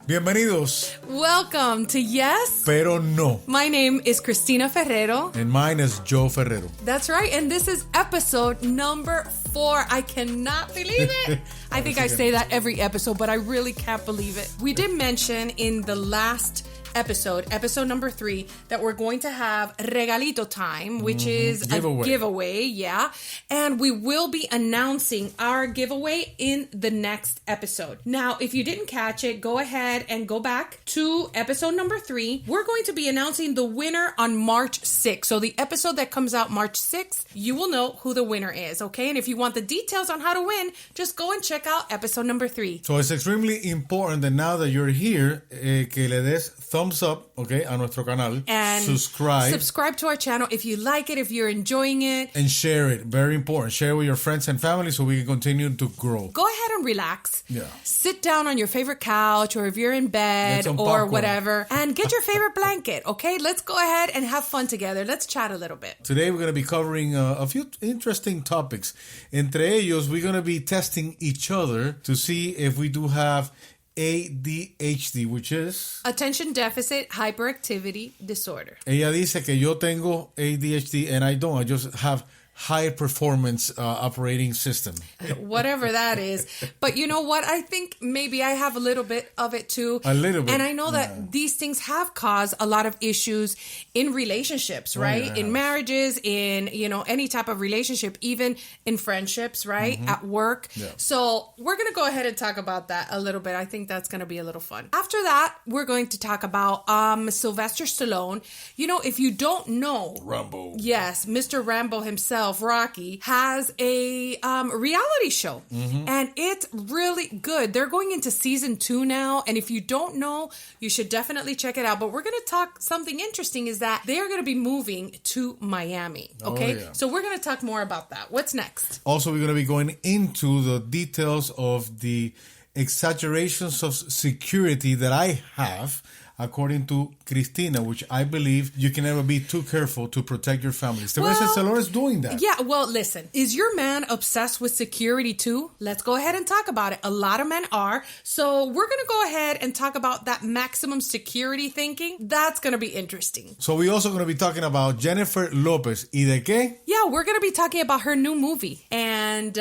Bienvenidos. Welcome to Yes, Pero no. My name is Cristina Ferrero. And mine is Joe Ferrero. That's right. And this is episode number 4. I cannot believe it. I think I say that every episode, but I really can't believe it. We did mention in the last episode number 3, that we're going to have regalito time, which is a giveaway, yeah. And we will be announcing our giveaway in the next episode. Now, if you didn't catch it, go ahead and go back to episode number 3. We're going to be announcing the winner on March 6th. So the episode that comes out March 6th, you will know who the winner is, okay? And if you want the details on how to win, just go and check out episode number 3. So it's extremely important that now that you're here, que le des thumbs up, okay, a nuestro canal. And subscribe to our channel if you like it, if you're enjoying it. And share it. Very important. Share it with your friends and family so we can continue to grow. Go ahead and relax. Yeah. Sit down on your favorite couch, or if you're in bed or whatever, and get your favorite blanket, okay? Let's go ahead and have fun together. Let's chat a little bit. Today we're going to be covering a few interesting topics. Entre ellos, we're going to be testing each other to see if we do have ADHD, which is Attention Deficit Hyperactivity Disorder. Ella dice que yo tengo ADHD and I don't. I just have high performance operating system. Whatever that is. But you know what? I think maybe I have a little bit of it too. A little bit. And I know that these things have caused a lot of issues in relationships, right? In marriages, in, you know, any type of relationship, even in friendships, right? At work. Yeah. So we're going to go ahead and talk about that a little bit. I think that's going to be a little fun. After that, we're going to talk about Sylvester Stallone. You know, if you don't know, Rambo. Yes, Mr. Rambo himself, Rocky, has a reality show, and it's really good. They're going into season 2 now, and if you don't know, you should definitely check it out. But we're going to talk something interesting is that they are going to be moving to Miami, okay? So we're going to talk more about that. What's next? Also, we're going to be going into the details of the exaggerations of security that I have, according to Cristina, which I believe you can never be too careful to protect your family. Sylvester Stallone is doing that. Yeah, well, listen. Is your man obsessed with security too? Let's go ahead and talk about it. A lot of men are. So we're going to go ahead and talk about that maximum security thinking. That's going to be interesting. So we're also going to be talking about Jennifer Lopez. ¿Y de qué? Yeah, we're going to be talking about her new movie. And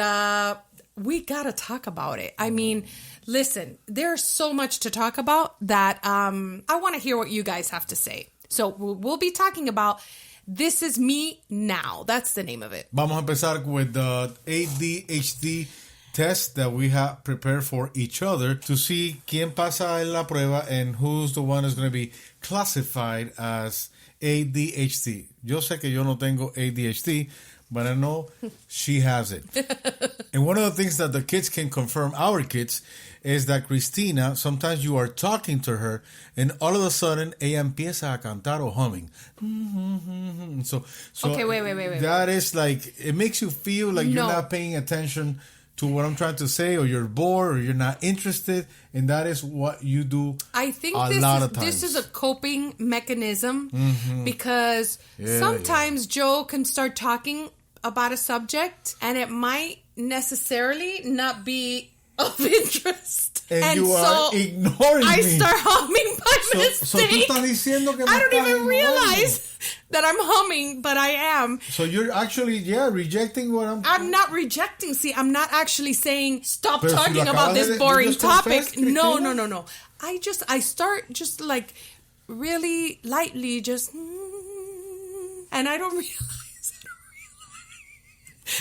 we got to talk about it. I mean, listen, there's so much to talk about that I want to hear what you guys have to say. So we'll be talking about This Is Me Now. That's the name of it. Vamos a empezar with the ADHD test that we have prepared for each other to see quién pasa en la prueba and who's the one who's going to be classified as ADHD. Yo sé que yo no tengo ADHD, but I know she has it. And one of the things that the kids can confirm, our kids, is that Cristina, sometimes you are talking to her and all of a sudden ella empieza a cantar o humming. So okay, wait. That is like, it makes you feel like you're not paying attention to what I'm trying to say, or you're bored, or you're not interested, and that is what you do. I think a lot of times. This is a coping mechanism because sometimes Joe can start talking about a subject and it might necessarily not be of interest. And you are ignoring me. I start humming by mistake. So tú estás diciendo que I don't even realize that I'm humming, but I am. So you're actually, rejecting what I'm not rejecting. See, I'm not actually saying stop talking about this boring topic. No. I start just like really lightly, just, and I don't realize.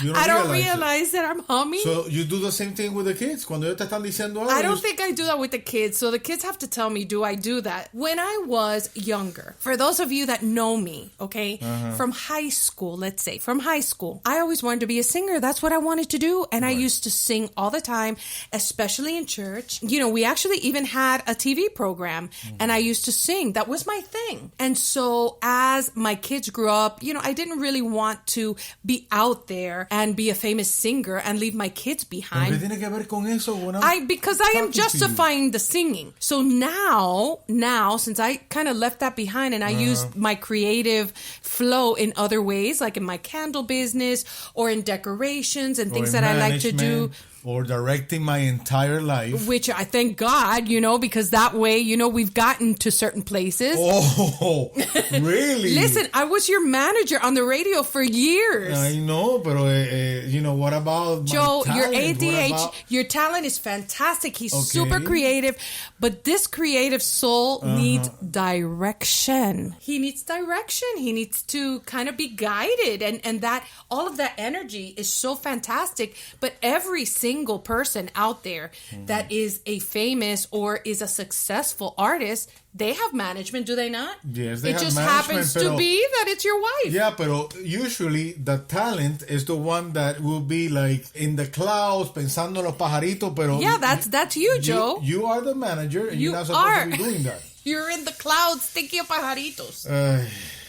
I don't realize that I'm humming. So you do the same thing with the kids? Cuando ellos te están diciendo algo. I don't think I do that with the kids. So the kids have to tell me, do I do that? When I was younger, for those of you that know me, okay, from high school, let's say, I always wanted to be a singer. That's what I wanted to do. And I used to sing all the time, especially in church. You know, we actually even had a TV program and I used to sing. That was my thing. And so as my kids grew up, you know, I didn't really want to be out there there and be a famous singer and leave my kids behind. ¿Qué tiene que ver con eso? Because I am justifying the singing. So now, since I kind of left that behind and I used my creative flow in other ways, like in my candle business or in decorations and things that I like to do. Or directing my entire life. Which I thank God, because that way, we've gotten to certain places. Oh, really? Listen, I was your manager on the radio for years. I know, but what about Joe, my talent? your ADHD, your talent is fantastic. He's super creative, but this creative soul needs direction. He needs direction. He needs to kind of be guided, and that all of that energy is so fantastic. But every single person out there that is a famous or is a successful artist, they have management, do they not? Yes, they have management. It just happens to be that it's your wife. Yeah, but usually the talent is the one that will be like in the clouds, pensando en los pajaritos, pero... Yeah, that's you, Joe. You are the manager, and you're not supposed to be doing that. You're in the clouds thinking of pajaritos.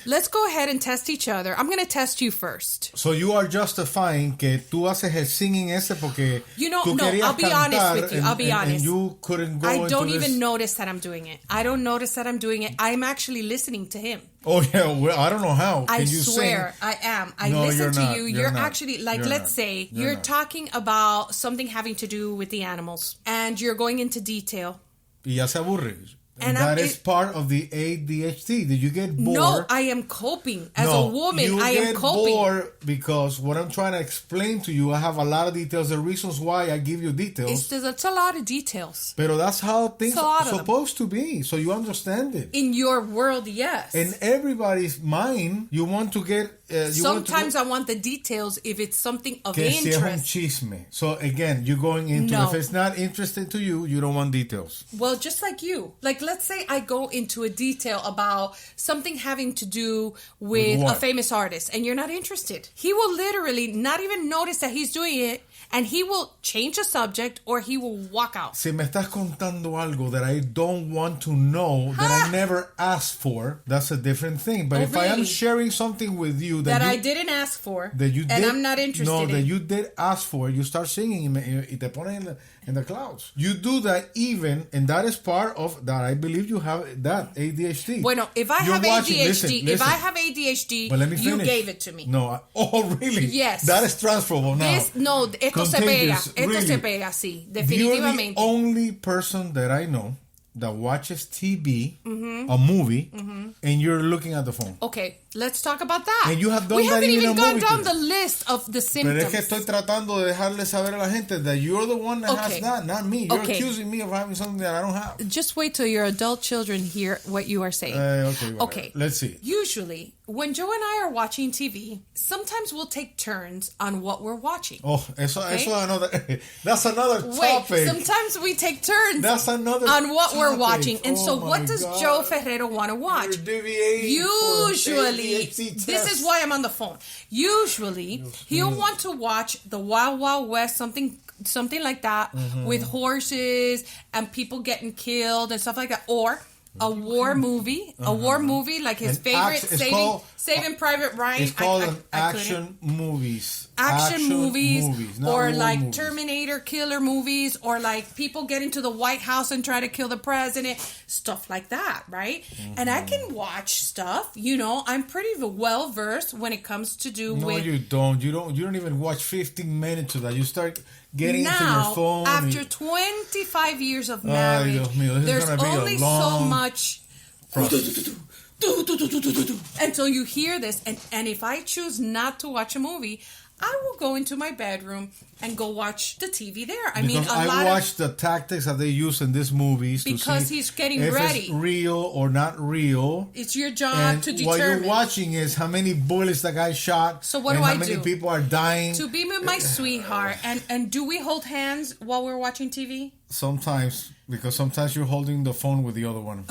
Let's go ahead and test each other. I'm going to test you first. So you are justifying que tú haces el singing ese porque tú querías I'll be honest with you. I'll be honest. And you couldn't go I don't even notice that I'm doing it. I don't notice that I'm doing it. I'm actually listening to him. Oh, yeah. Well, I don't know how. I swear I am. I listen to you. You're actually, let's say, you're talking about something having to do with the animals. And you're going into detail. Y ya se aburre. And that is part of the ADHD. Did you get bored? No, I am coping. As a woman, I am coping. You get bored because what I'm trying to explain to you, I have a lot of details. The reasons why I give you details. It's a lot of details. But that's how things are supposed to be. So you understand it. In your world, yes. In everybody's mind, you want to get... Sometimes I want the details if it's something of interest. Un chisme. So again, you're going into... If it's not interesting to you, you don't want details. Well, just like you. Like, let's say I go into a detail about something having to do with a famous artist and you're not interested. He will literally not even notice that he's doing it and he will change the subject or he will walk out. Si me estás contando algo that I don't want to know, that I never asked for, that's a different thing. But if I am sharing something with you that I didn't ask for, and I'm not interested in. That you did ask for, you start singing y te pones in the clouds. You do that even, and that is part of that. I believe you have that ADHD. Bueno, if I have ADHD, but let me finish. You gave it to me. No, really? Yes. That is transferable now. Esto se pega. Esto se pega, sí. Definitivamente. You're the only person that I know that watches TV, a movie, and you're looking at the phone. Okay, let's talk about that. And you have done we that haven't even gone down theater. the list of the symptoms. Pero es que estoy tratando de dejarle saber a la gente that you're the one that has that, not me. You're accusing me of having something that I don't have. Just wait till your adult children hear what you are saying. Okay. Let's see. Usually, when Joe and I are watching TV, sometimes we'll take turns on what we're watching. Oh, that's another topic. Wait, sometimes we take turns on what we're watching. And so what does Joe Ferrero want to watch? Usually, this is why I'm on the phone. Usually, he'll want to watch the Wild Wild West, something like that, with horses and people getting killed and stuff like that. Or a war movie, like his favorite, Saving Private Ryan. It's called action movies. Action movies, or like movies. Terminator killer movies, or like people get into the White House and try to kill the president, stuff like that, right? And I can watch stuff, I'm pretty well versed when it comes to do with... No, you don't. You don't even watch 15 minutes of that. You start getting into your phone. After 25 years of marriage, there's only so much... until you hear this, and if I choose not to watch a movie, I will go into my bedroom and go watch the TV there. I watch the tactics that they use in these movies because he's getting if ready. It's real or not real. It's your job to determine. What you're watching is how many bullets the guy shot. So what do I do? How many people are dying. To be with my sweetheart. And do we hold hands while we're watching TV? Sometimes, because sometimes you're holding the phone with the other one.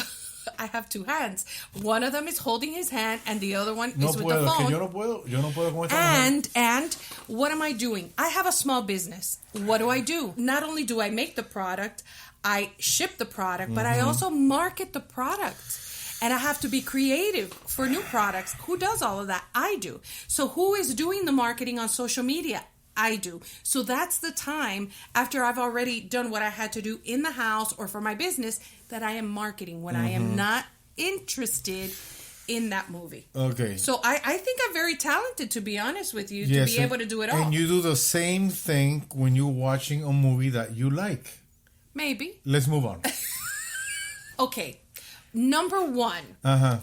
I have two hands. One of them is holding his hand, and the other one is with the phone. Yo no puedo con and what am I doing? I have a small business. What do? Not only do I make the product, I ship the product, but I also market the product. and I have to be creative for new products. Who does all of that? I do. So who is doing the marketing on social media? I do. So that's the time after I've already done what I had to do in the house or for my business that I am marketing when I am not interested in that movie. Okay. So I think I'm very talented, to be honest with you, to be able to do it all. And you do the same thing when you're watching a movie that you like. Maybe. Let's move on. Okay. Number 1.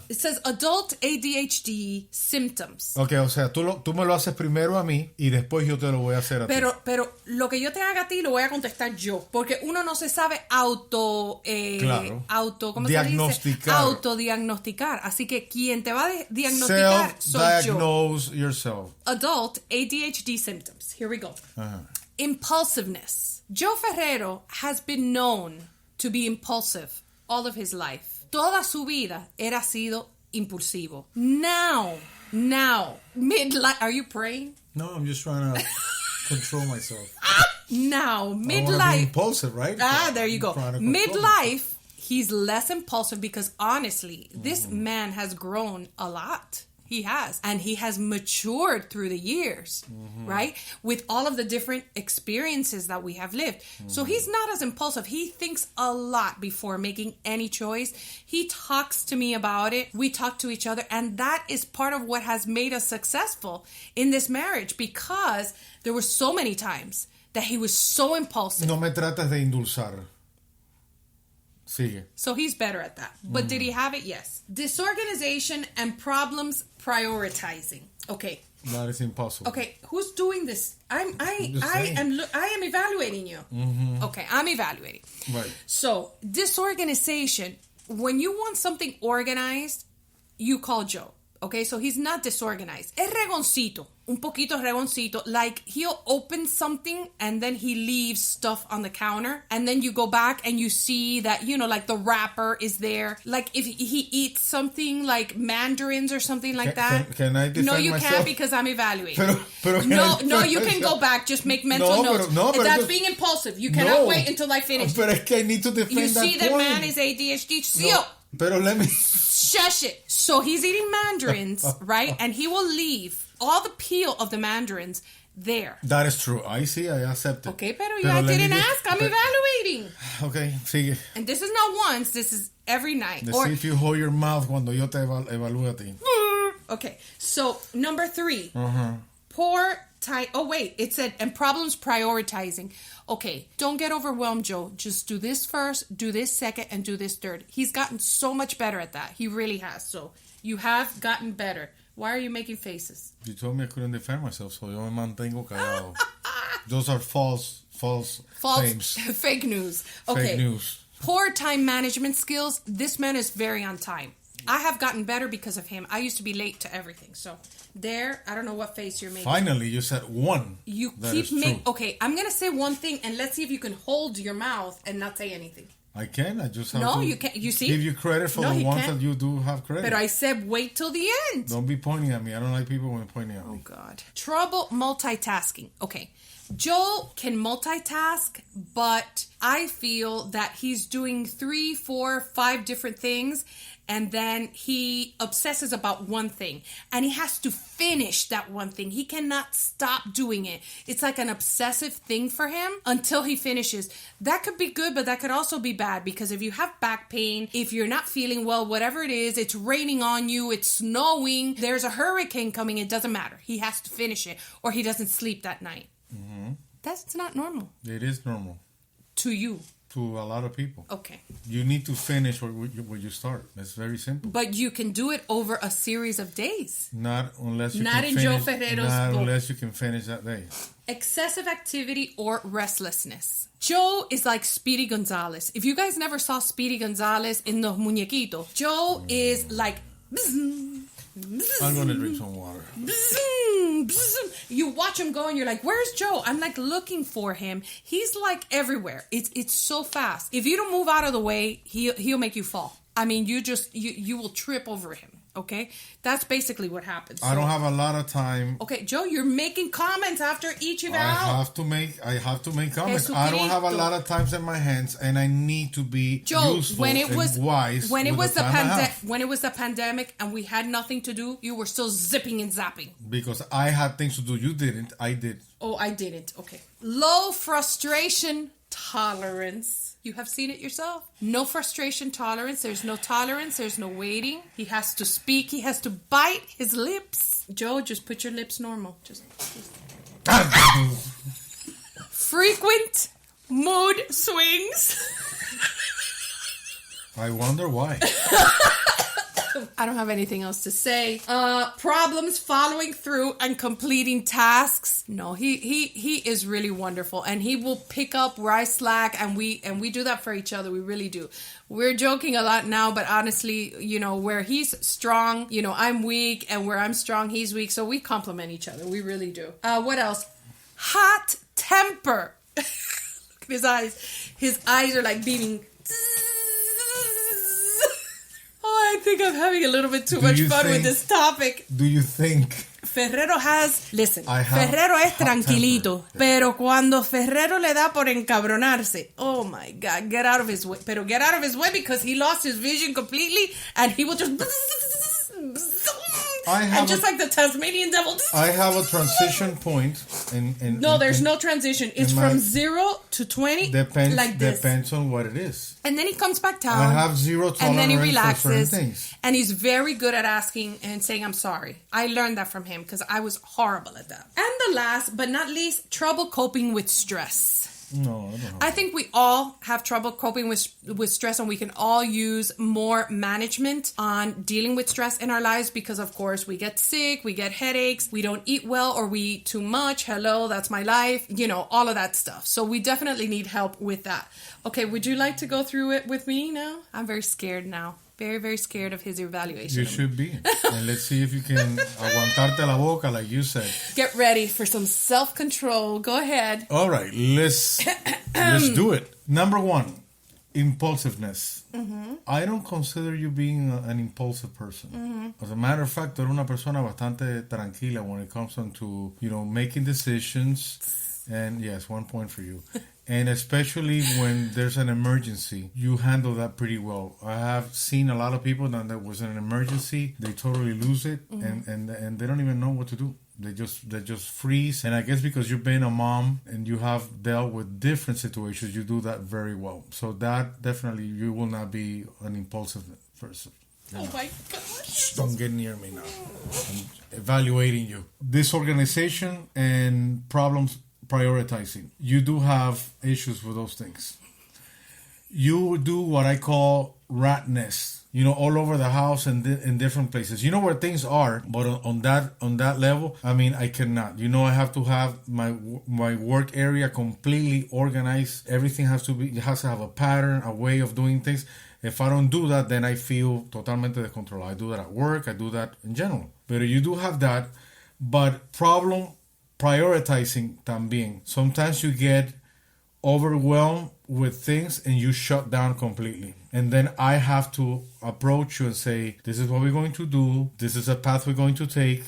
It says adult ADHD symptoms. Okay, o sea, tú me lo haces primero a mí y después yo te lo voy a hacer a ti. Pero lo que yo te haga a ti lo voy a contestar yo, porque uno no se sabe ¿cómo diagnosticar. Se dice? Autodiagnosticar. Así que quien te va a diagnosticar soy yo. Self-diagnose yourself. Adult ADHD symptoms. Here we go. Impulsiveness. Joe Ferrero has been known to be impulsive all of his life. Toda su vida era sido impulsivo. Now, midlife. Are you praying? No, I'm just trying to control myself. Now, midlife. I want to be impulsive, right? There you go. Midlife, he's less impulsive because honestly, this man has grown a lot. He has. And he has matured through the years, right? With all of the different experiences that we have lived. So he's not as impulsive. He thinks a lot before making any choice. He talks to me about it. We talk to each other. And that is part of what has made us successful in this marriage, because there were so many times that he was so impulsive. No me tratas de endulzar. Sigue. So he's better at that. But did he have it? Yes. Disorganization and problems prioritizing. Okay. That is impossible. Okay, who's doing this? I am evaluating you. Okay, I'm evaluating. Right. So, disorganization, when you want something organized, you call Joe. Okay, so he's not disorganized. Es regoncito, un poquito regoncito. Like, he'll open something and then he leaves stuff on the counter. And then you go back and you see that, like the wrapper is there. Like, if he eats something like mandarins or something like that. Can I defend myself? No, you can't, because I'm evaluating. Pero no, you can go back. Just make mental notes. Pero that's being impulsive. You cannot wait until I finish. Pero es que I need to defend you that see point. that man is ADHD. No, pero let me... Shush it. So he's eating mandarins, right? And he will leave all the peel of the mandarins there. That is true. I accept it. Okay, pero I didn't ask. I'm evaluating. Okay, sigue. And this is not once. This is every night. Let's see if you hold your mouth cuando yo te evalúe a ti. Okay, so number 3. Poor time. Oh, wait. It said, and problems prioritizing. Okay, don't get overwhelmed, Joe. Just do this first, do this second, and do this third. He's gotten so much better at that. He really has. So you have gotten better. Why are you making faces? You told me I couldn't defend myself, so yo me mantengo callado. Those are false claims. Fake news. Okay. Fake news. Poor time management skills. This man is very on time. I have gotten better because of him. I used to be late to everything. So there, I don't know what face you're making. Finally, you said one. You keep making... Okay, I'm going to say one thing, and let's see if you can hold your mouth and not say anything. I can. I just have to you can't. You see? Give you credit for the ones that you do have credit. But I said wait till the end. Don't be pointing at me. I don't like people when pointing at me. Oh, God. Trouble multitasking. Okay. Joel can multitask, but I feel that he's doing 3, 4, 5 different things, and then he obsesses about one thing, and he has to finish that one thing. He cannot stop doing it. It's like an obsessive thing for him until he finishes. That could be good, but that could also be bad, because if you have back pain, if you're not feeling well, whatever it is, it's raining on you, it's snowing, there's a hurricane coming, it doesn't matter. He has to finish it, or he doesn't sleep that night. Mm-hmm. That's not normal. It is normal. To you. To a lot of people. Okay. You need to finish where you start. It's very simple. But you can do it over a series of days. Not unless you not can in finish. Joe Ferrero's Not book. unless you can finish that day. Excessive activity or restlessness. Joe is like Speedy Gonzalez. If you guys never saw Speedy Gonzalez in Los Muñequitos, Joe is like... I'm going to drink some water. You watch him go and you're like, where's Joe? I'm like looking for him. He's like everywhere. It's so fast. If you don't move out of the way, he'll make you fall. I mean, you will trip over him. Okay? That's basically what happens. I don't have a lot of time. Okay, Joe, you're making comments after each eval. I have to make comments. I don't have a lot of times in my hands, and I need to be useful and wise. When it was the pandemic and we had nothing to do, you were still zipping and zapping. Because I had things to do. You didn't. I did. Oh, I didn't. Okay. Low frustration tolerance. You have seen it yourself. No frustration tolerance. There's no tolerance. There's no waiting. He has to speak. He has to bite his lips. Joe, just put your lips normal. Just. Frequent mood swings. I wonder why. I don't have anything else to say. Problems following through and completing tasks. No, he is really wonderful, and he will pick up where I slack, and we do that for each other. We really do. We're joking a lot now, but honestly, you know, where he's strong, you know, I'm weak, and where I'm strong, he's weak. So we complement each other. We really do. What else? Hot temper. Look at his eyes. His eyes are like beaming. I think I'm having a little bit too much fun with this topic. Do you think Ferrero has... Listen, Ferrero es tranquilito, pero cuando Ferrero le da por encabronarse, oh my God, get out of his way. Pero get out of his way because he lost his vision completely and he will just... And just like the Tasmanian devil. I have a transition point. There's no transition. It's from 0 to 20 like this. Depends on what it is. And then he comes back down. I have zero tolerance and then he relaxes, for certain things. And he's very good at asking and saying, I'm sorry. I learned that from him because I was horrible at that. And the last but not least, trouble coping with stress. No, I don't know. I think we all have trouble coping with stress, and we can all use more management on dealing with stress in our lives because, of course, we get sick, we get headaches, we don't eat well, or we eat too much. Hello, that's my life. You know, all of that stuff. So we definitely need help with that. Okay, would you like to go through it with me now? I'm very scared now. Very, very scared of his evaluation. You should be. And let's see if you can aguantarte la boca like you said. Get ready for some self-control. Go ahead. All right, let's do it. Number 1, impulsiveness. Mm-hmm. I don't consider you being an impulsive person. Mm-hmm. As a matter of fact, you're una persona bastante tranquila when it comes to, you know, making decisions. And yes, 1 point for you. And especially when there's an emergency, you handle that pretty well. I have seen a lot of people that there was an emergency, they totally lose it, mm-hmm. and they don't even know what to do. They just freeze. And I guess because you've been a mom and you have dealt with different situations, you do that very well. So that definitely, you will not be an impulsive person. Oh my gosh. Don't get near me now. I'm evaluating you. Disorganization and problems prioritizing. You do have issues with those things. You do what I call rat nest. You know, all over the house and in different places. You know where things are, but on that level, I mean, I cannot. You know, I have to have my work area completely organized. Everything has to have a pattern, a way of doing things. If I don't do that, then I feel totalmente descontrolado. I do that at work. I do that in general. But you do have that. But problem prioritizing también. Sometimes you get overwhelmed with things and you shut down completely. And then I have to approach you and say, this is what we're going to do. This is a path we're going to take.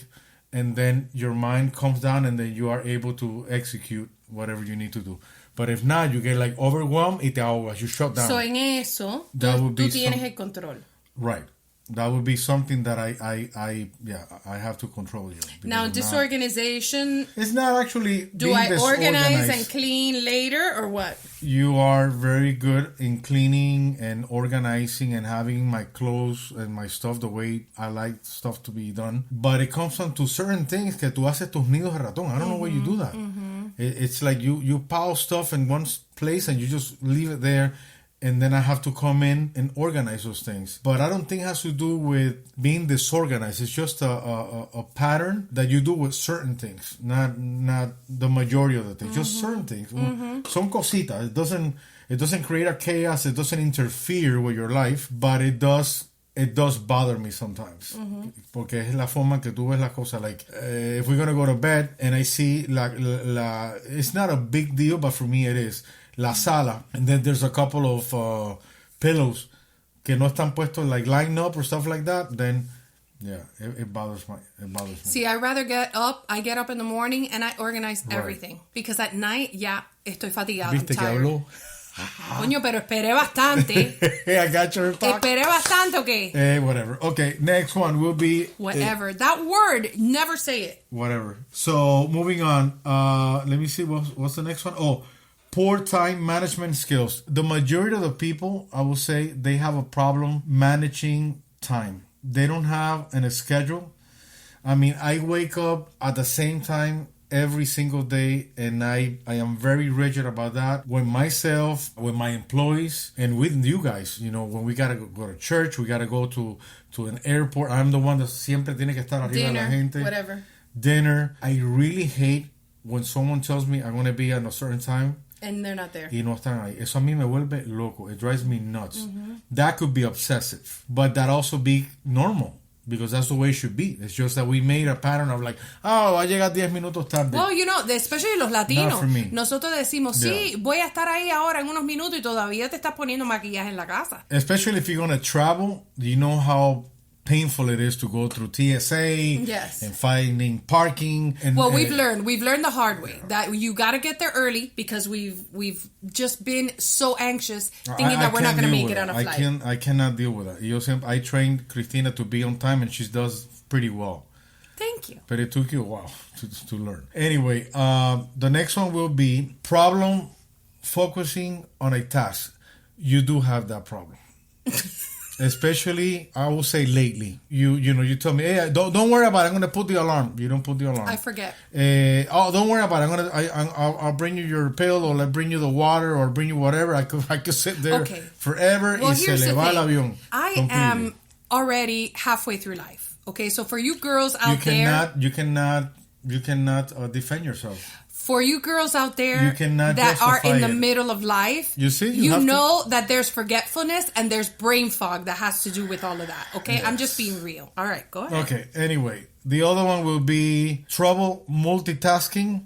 And then your mind comes down and then you are able to execute whatever you need to do. But if not, you get like overwhelmed y te ahogas. You shut down. So en eso, tú tienes el control. Right. That would be something that I have to control you. Now, disorganization. It's not actually. Do I organize and clean later or what? You are very good in cleaning and organizing and having my clothes and my stuff the way I like stuff to be done. But it comes down to certain things que tú haces tus nidos de ratón. I don't know why you do that. Mm-hmm. It's like you pile stuff in one place and you just leave it there. And then I have to come in and organize those things. But I don't think it has to do with being disorganized. It's just a pattern that you do with certain things, not the majority of the things, just certain things. Mm-hmm. Son cositas. It doesn't create a chaos. It doesn't interfere with your life, but it does bother me sometimes. Mm-hmm. Porque es la forma que tú ves las cosas. Like, if we're going to go to bed and I see it's not a big deal, but for me it is. La sala, and then there's a couple of pillows que no están puestos like lined up or stuff like that, then Yeah, it bothers me. See, I rather get up in the morning and I organize everything. Because at night, estoy fatigada. ¿Viste I'm que tired. habló? Coño, pero esperé bastante. I got your talk. Esperé bastante, okay? Whatever. Okay, next one will be... Whatever. That word, never say it. Whatever. So, moving on. Let me see, what's the next one? Oh, poor time management skills. The majority of the people, I will say, they have a problem managing time. They don't have a schedule. I mean, I wake up at the same time every single day, and I am very rigid about that with myself, with my employees, and with you guys. You know, when we gotta go to church, we gotta go to an airport. I'm the one that siempre tiene que estar arriba de la gente. Whatever. Dinner. I really hate when someone tells me I'm going to be at a certain time. And they're not there. Y no están ahí. Eso a mí me vuelve loco. It drives me nuts. Mm-hmm. That could be obsessive. But that also be normal. Because that's the way it should be. It's just that we made a pattern of like, oh, va a llegar 10 minutos tarde. Well, you know, especially los latinos. Not for me. Nosotros decimos, sí, voy a estar ahí ahora en unos minutos y todavía te estás poniendo maquillaje en la casa. Especially if you're going to travel, you know how painful it is to go through TSA and finding parking. And, well, we've learned the hard way that you got to get there early because we've just been so anxious thinking that we're not going to make it on a flight. I cannot deal with that. I trained Cristina to be on time and she does pretty well. Thank you. But it took you a while to learn. Anyway, the next one will be problem focusing on a task. You do have that problem. Especially, I will say lately. You tell me, hey, don't worry about it. I'm going to put the alarm. You don't put the alarm. I forget. Don't worry about it. I'll bring you your pill, or I'll bring you the water, or bring you whatever. I could sit there forever. Well, y se le va el avión. I am already halfway through life. Okay, so for you girls out there, you cannot defend yourself. For you girls out there that are in the middle of life, you know that there's forgetfulness and there's brain fog that has to do with all of that. Okay, yes. I'm just being real. All right, go ahead. Okay. Anyway, the other one will be trouble multitasking.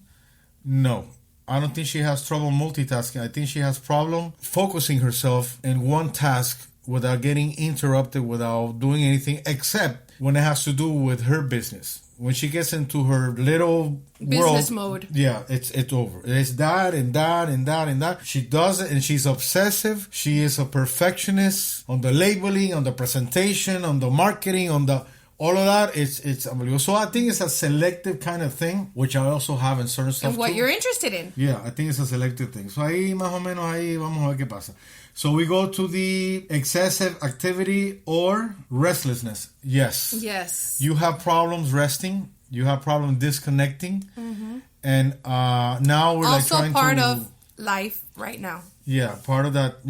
No, I don't think she has trouble multitasking. I think she has problem focusing herself in one task without getting interrupted, without doing anything, except when it has to do with her business. When she gets into her little business mode, it's over. It's that and that and that and that. She does it, and she's obsessive. She is a perfectionist on the labeling, on the presentation, on the marketing, on the all of that. It's unbelievable. So I think it's a selective kind of thing, which I also have in certain stuff. And what you're interested in. Yeah, I think it's a selective thing. So ahí más o menos ahí vamos a ver qué pasa. So we go to the excessive activity or restlessness. Yes. You have problems resting. You have problems disconnecting. Mm-hmm. And now we're also like trying part of life right now. Yeah, part of that,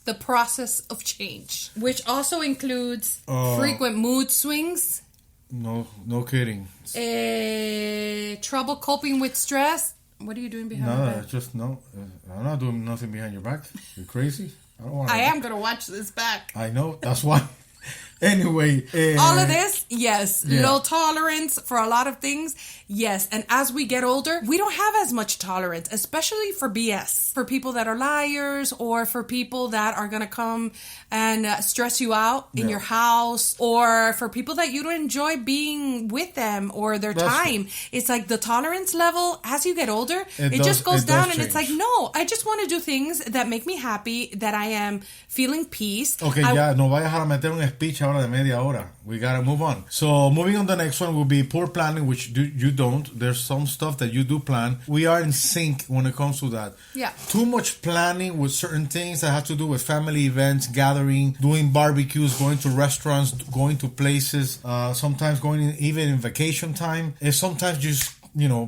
the process of change, which also includes frequent mood swings. No kidding. Trouble coping with stress. What are you doing behind my back? I'm not doing nothing behind your back. You're crazy. I am going to watch this back. I know. That's why. Anyway. All of this, yes. Yeah. Low tolerance for a lot of things, yes. And as we get older, we don't have as much tolerance, especially for BS. For people that are liars, or for people that are going to come and stress you out in your house, or for people that you don't enjoy being with them or their time. It's like the tolerance level, as you get older, it just goes down, and it's like, no, I just want to do things that make me happy, that I am feeling peace. Okay, no vayas a meter un speech ahora de media hora. We gotta move on. So moving on, the next one will be poor planning, which you don't. There's some stuff that you do plan. We are in sync when it comes to that. Yeah. Too much planning with certain things that have to do with family events, gathering, doing barbecues, going to restaurants, going to places, sometimes going even in vacation time. It's sometimes just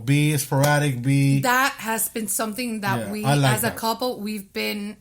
be sporadic, That has been something that we, as a couple, we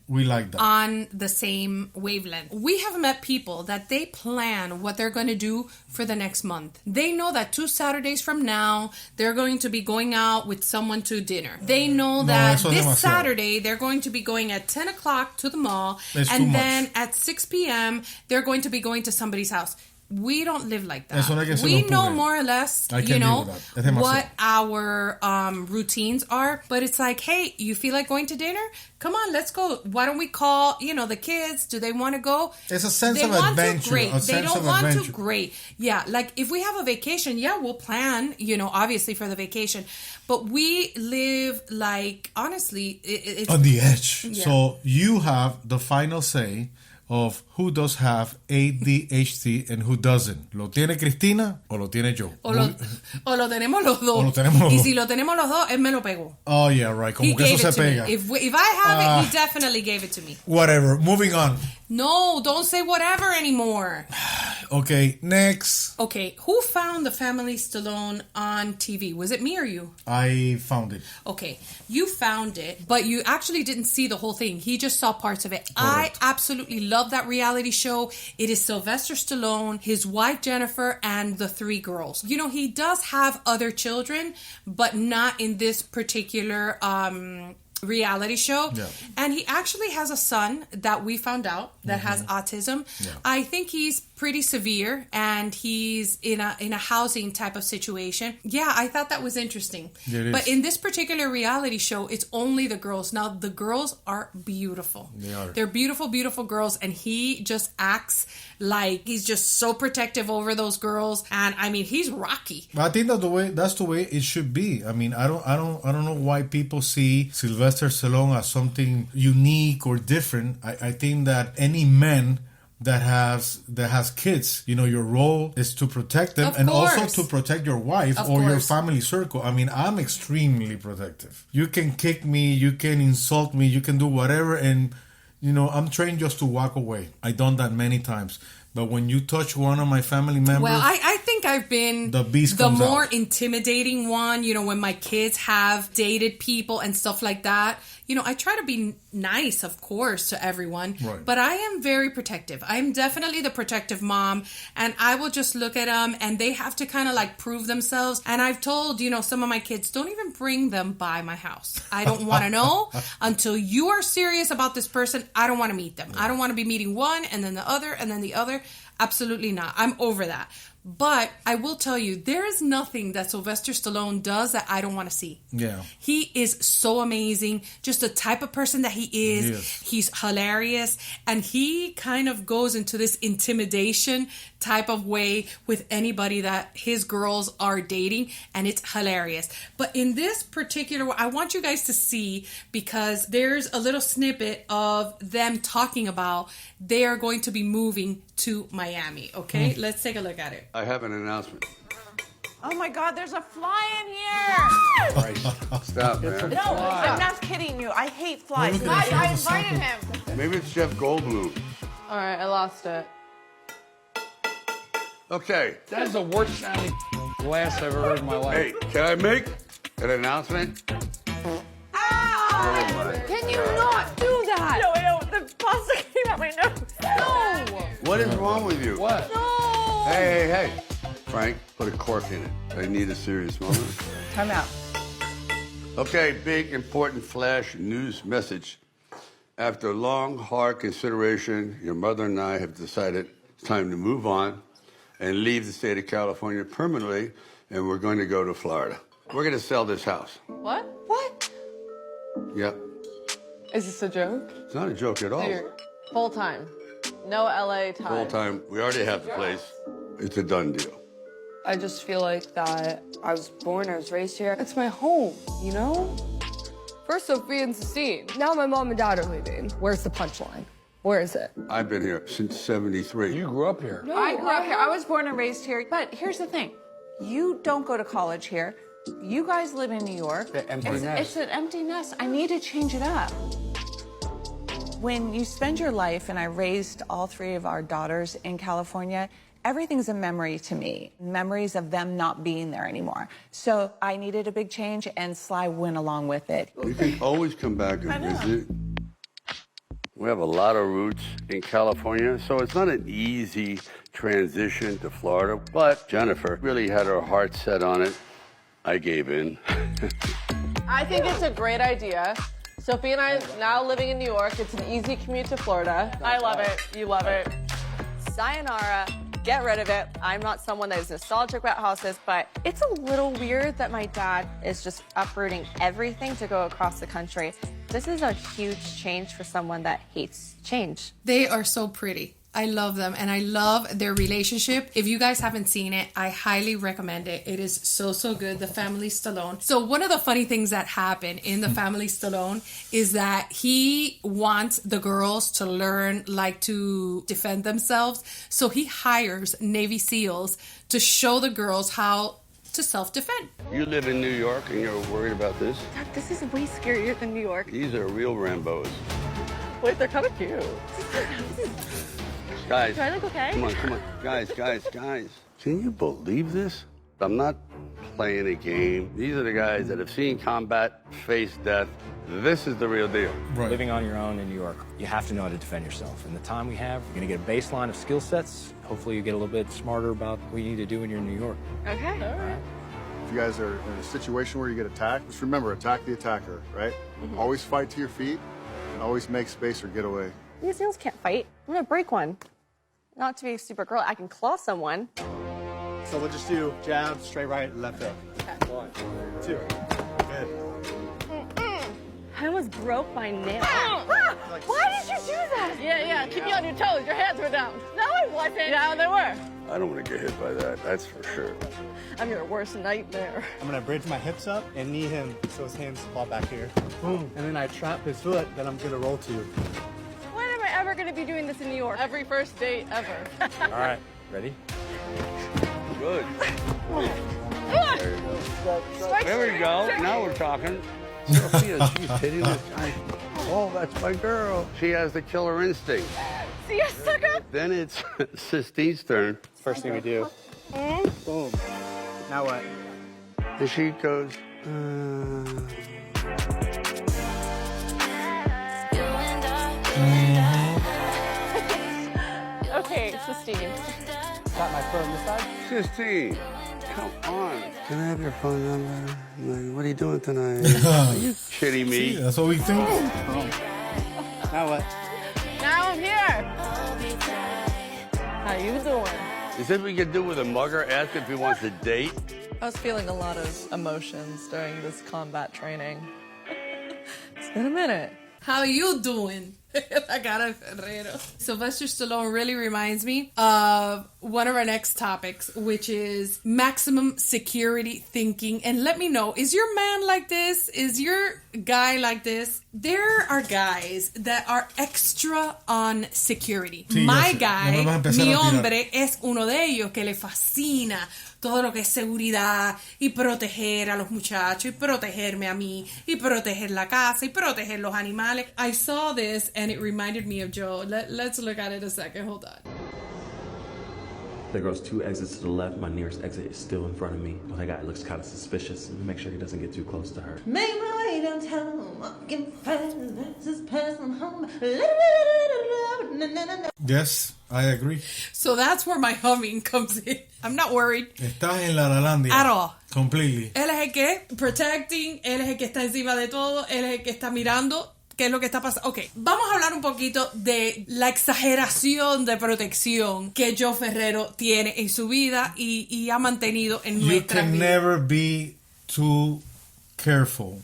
like that. On the same wavelength. We have met people that they plan what they're going to do for the next month. They know that 2 Saturdays from now, they're going to be going out with someone to dinner. They know that this Saturday, they're going to be going at 10 o'clock to the mall, and then at 6 p.m., they're going to be going to somebody's house. we don't live like that. Eso no hay que We hacerlo know público. more or less, I can deal with that. Es demasiado. what our routines are. But it's like, hey, you feel like going to dinner? Come on, let's go. Why don't we call, the kids? Do they want to go? It's a sense they of want adventure. To, great. A They sense don't of want adventure. to, great. Yeah, like if we have a vacation, we'll plan, obviously for the vacation. But we live like, honestly, it's on the edge. Yeah. So you have the final say of who does have ADHD and who doesn't. ¿Lo tiene Cristina o lo tiene yo? O lo tenemos los dos. O lo tenemos los y dos. si lo tenemos los dos, él me lo pegó. Oh, yeah, right. Como He que gave eso it se to pega. me. If I have it, he definitely gave it to me. Whatever. Moving on. No, don't say whatever anymore. Okay, next. Okay, who found the family Stallone on TV? Was it me or you? I found it. Okay, you found it, but you actually didn't see the whole thing. He just saw parts of it. I absolutely love that reality show. It is Sylvester Stallone, his wife Jennifer, and the 3 girls. He does have other children, but not in this particular reality show. Yeah. And he actually has a son that we found out that has autism. Yeah. I think he's pretty severe and he's in a housing type of situation. Yeah, I thought that was interesting. It is. But in this particular reality show, it's only the girls. Now, the girls are beautiful. They are. They're beautiful, beautiful girls, and he just acts like he's just so protective over those girls. And I mean, he's Rocky. I think that's the way it should be. I mean, I don't know why people see Sylvester Stallone as something unique or different. I think that any man that has kids, your role is to protect them Of and course. also to protect your wife Of or your course. family circle. I mean, I'm extremely protective. You can kick me, you can insult me, you can do whatever, and I'm trained just to walk away. I've done that many times. But when you touch one of my family members, Well, I think I've been the beast the comes more out. intimidating one, when my kids have dated people and stuff like that. I try to be nice, of course, to everyone. Right. But I am very protective. I'm definitely the protective mom. And I will just look at them and they have to kind of like prove themselves. And I've told, some of my kids, don't even bring them by my house. I don't want to know until you are serious about this person. I don't want to meet them. I don't want to be meeting one and then the other and then the other. Absolutely not. I'm over that. But I will tell you, there is nothing that Sylvester Stallone does that I don't want to see. Yeah. He is so amazing. Just the type of person that he is. Yes. He's hilarious. And he kind of goes into this intimidation type of way with anybody that his girls are dating. And it's hilarious. But in this particular one, I want you guys to see, because there's a little snippet of them talking about they are going to be moving to Miami. Okay, let's take a look at it. I have an announcement. Oh my God, there's a fly in here! Right. Stop, man. No, I'm not kidding you. I hate flies. Look at I this. invited him. Maybe it's Jeff Goldblum. All right, I lost it. Okay. That is the worst sounding glass I've ever heard in my life. Hey, can I make an announcement? Ow! Can you not do that? No, the pasta came out my nose. No! What is wrong with you? What? No! Hey. Frank, put a cork in it. I need a serious moment. Time out. Okay, big, important flash news message. After long, hard consideration, your mother and I have decided it's time to move on and leave the state of California permanently, and we're going to go to Florida. We're going to sell this house. What? What? Yep. Is this a joke? It's not a joke at all. You're full time. No LA time. Full time. We already have the place. It's a done deal. I just feel like that I was born, I was raised here. It's my home, you know? First Sophie and Cecile. Now my mom and dad are leaving. Where's the punchline? Where is it? I've been here since '73. You grew up here. No, I grew up here. I was born and raised here. But here's the thing. You don't go to college here. You guys live in New York. The empty it's, nest. It's an empty nest. I need to change it up. When you spend your life, and I raised all 3 of our daughters in California, everything's a memory to me. Memories of them not being there anymore. So I needed a big change, and Sly went along with it. You can always come back and visit. We have a lot of roots in California, so it's not an easy transition to Florida. But Jennifer really had her heart set on it. I gave in. I think it's a great idea. Sophie and I now living in New York. It's an easy commute to Florida. I love it. You love it. Sayonara. get rid of it. I'm not someone that is nostalgic about houses, but it's a little weird that my dad is just uprooting everything to go across the country. This is a huge change for someone that hates change. They are so pretty. I love them, and I love their relationship. If you guys haven't seen it, I highly recommend it. It is so, so good. The Family Stallone. So one of the funny things that happen in the Family Stallone is that he wants the girls to learn like to defend themselves. So he hires Navy SEALs to show the girls how to self-defend. You live in New York and you're worried about this? Dad, this is way scarier than New York. These are real Rambos. Wait, they're kind of cute. Guys, Do I look okay? come on. Guys. Can you believe this? I'm not playing a game. These are the guys that have seen combat, face death. This is the real deal. Right. Living on your own in New York, you have to know how to defend yourself. In the time we have, you're going to get a baseline of skill sets. Hopefully you get a little bit smarter about what you need to do when you're in New York. Okay. All right. If you guys are in a situation where you get attacked, just remember, attack the attacker, right? Always fight to your feet and always make space or get away. These nails can't fight. I'm gonna break one. Not to be a super girl, I can claw someone. So we'll just do jab, straight right, left hook. Okay. 1, 2. Good. I almost broke my nail. Why did you do that? Yeah, keep you on your toes. Your hands were down. No, I wasn't. Yeah, they were. I don't want to get hit by that, that's for sure. I'm your worst nightmare. I'm gonna bridge my hips up and knee him so his hands fall back here. Boom. And then I trap his foot, then I'm gonna roll to you. When am I ever gonna be doing this in New York? Every first date ever. All right, ready? Good. There you go. There we go. Now we're talking. Sophia, she's hitting this guy. Oh, that's my girl. She has the killer instinct. See ya, sucker! Then it's Sistine's turn. First thing we do. Boom. Now what? And she goes, Okay, Christine. Got my foot on this side? Sistine, come on. Can I have your phone number? Like, what are you doing tonight? Are you kidding me? See, that's what we think. Now what? Now I'm here. How you doing? Is that what we could do with a mugger? Ask if he wants to date? I was feeling a lot of emotions during this combat training. It's been a minute. How you doing? I got a Ferrero. Sylvester Stallone really reminds me of one of our next topics, which is maximum security thinking. And let me know, is your man like this? Is your guy like this? There are guys that are extra on security. Sí, My ya me vas a guy, empezar mi a tirar. hombre, es uno de ellos que le fascina todo lo que es seguridad y proteger a los muchachos y protegerme a mí y proteger la casa y proteger los animales. I saw this and it reminded me of Joe. Let's look at it a second. Hold on. There goes 2 exits to the left. My nearest exit is still in front of me. Well, that guy looks kind of suspicious. Make sure he doesn't get too close to her. Make my way downtown, walking fast, that's just passing home. Yes, I agree. So that's where my humming comes in. I'm not worried Estás en la Lalandia. at all. Completely. Él es el que protecting, él es el que está encima de todo, él es el que está mirando qué es lo que está pasando. Ok, vamos a hablar un poquito de la exageración de protección que Joe Ferrero tiene en su vida y ha mantenido en You nuestra can vida. never be too careful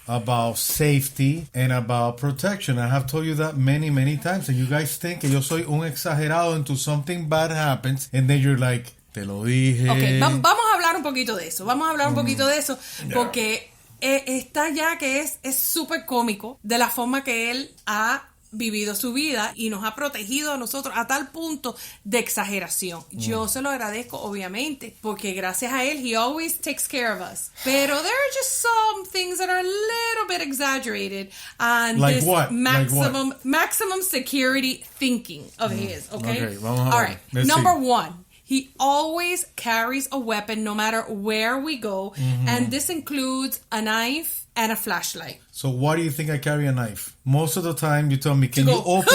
about safety and about protection. I have told you that many, many times. And you guys think que yo soy un exagerado until something bad happens. And then you're like, te lo dije. Ok, vamos a hablar un poquito de eso. Vamos a hablar un poquito de eso. Porque está ya que es súper cómico de la forma que él ha vivido su vida y nos ha protegido a nosotros a tal punto de exageración. Yo se lo agradezco, obviamente, porque gracias a él, he always takes care of us. Pero there are just some things that are a little bit exaggerated on Like this what? maximum security thinking of his, okay? Okay, vamos a ver. All right, Let's number see. 1. He always carries a weapon no matter where we go, and this includes a knife and a flashlight. So why do you think I carry a knife? Most of the time you tell me, can you go, open...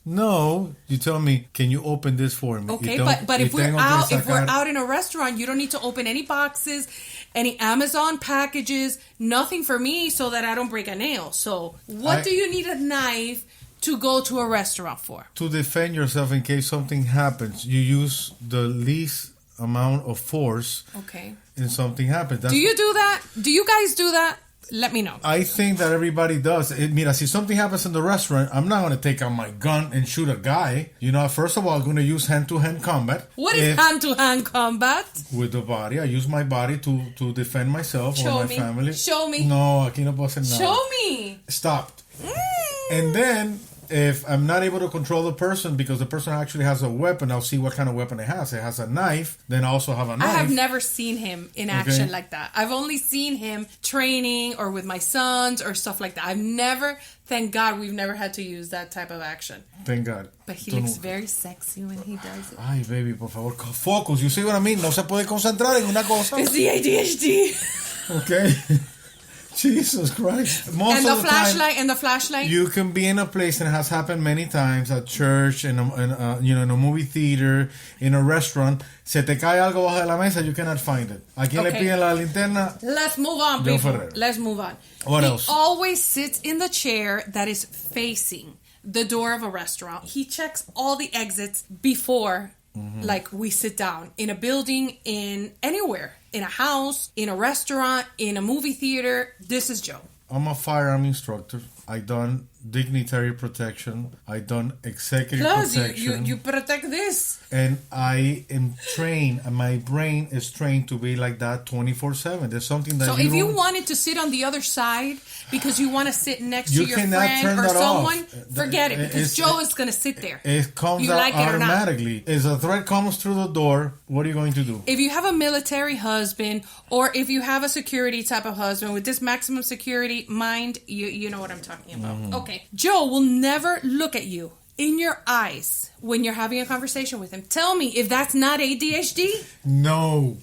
No, you tell me, can you open this for me? Okay, but if we're out in a restaurant, you don't need to open any boxes, any Amazon packages, nothing for me so that I don't break a nail. So what do you need a knife to go to a restaurant for? To defend yourself in case something happens, you use the least amount of force. Okay. And something happens. Do you do that? Do you guys do that? Let me know. I think that everybody does. Mira, si something happens in the restaurant, I'm not going to take out my gun and shoot a guy. You know, first of all, I'm going to use hand-to-hand combat. What is hand-to-hand combat? With the body. I use my body to defend myself or my family. Show me. No, aquí no puedo hacer nada. Show me. Stop. And then, if I'm not able to control the person because the person actually has a weapon, I'll see what kind of weapon it has. It has a knife, then I also have a knife. I have never seen him in action like that. I've only seen him training or with my sons or stuff like that. I've never, thank God, we've never had to use that type of action. Thank God. But he looks very sexy when he does it. Ay, baby, por favor, focus. You see what I mean? No se puede concentrar en una cosa. It's the ADHD. Okay. Jesus Christ. Most and of the flashlight. You can be in a place, and it has happened many times, at church, in a movie theater, in a restaurant. Se te cae algo bajo de la mesa, you cannot find it. ¿A quién le piden la linterna? Let's move on, people. Ferrero. Let's move on. What else? He always sits in the chair that is facing the door of a restaurant. He checks all the exits before like we sit down in a building, in anywhere, in a house, in a restaurant, in a movie theater. This is Joe. I'm a firearm instructor. I done dignitary protection. I done executive protection. You protect this. And I am trained, and my brain is trained to be like that 24/7. There's something that so if you wanted to sit on the other side because you want to sit next to your friend or someone, forget it, because Joe is going to sit there. It comes out automatically. If a threat comes through the door, what are you going to do? If you have a military husband, or if you have a security type of husband with this maximum security mind, you know what I'm talking about. Okay. Joe will never look at you in your eyes when you're having a conversation with him. Tell me if that's not ADHD. No.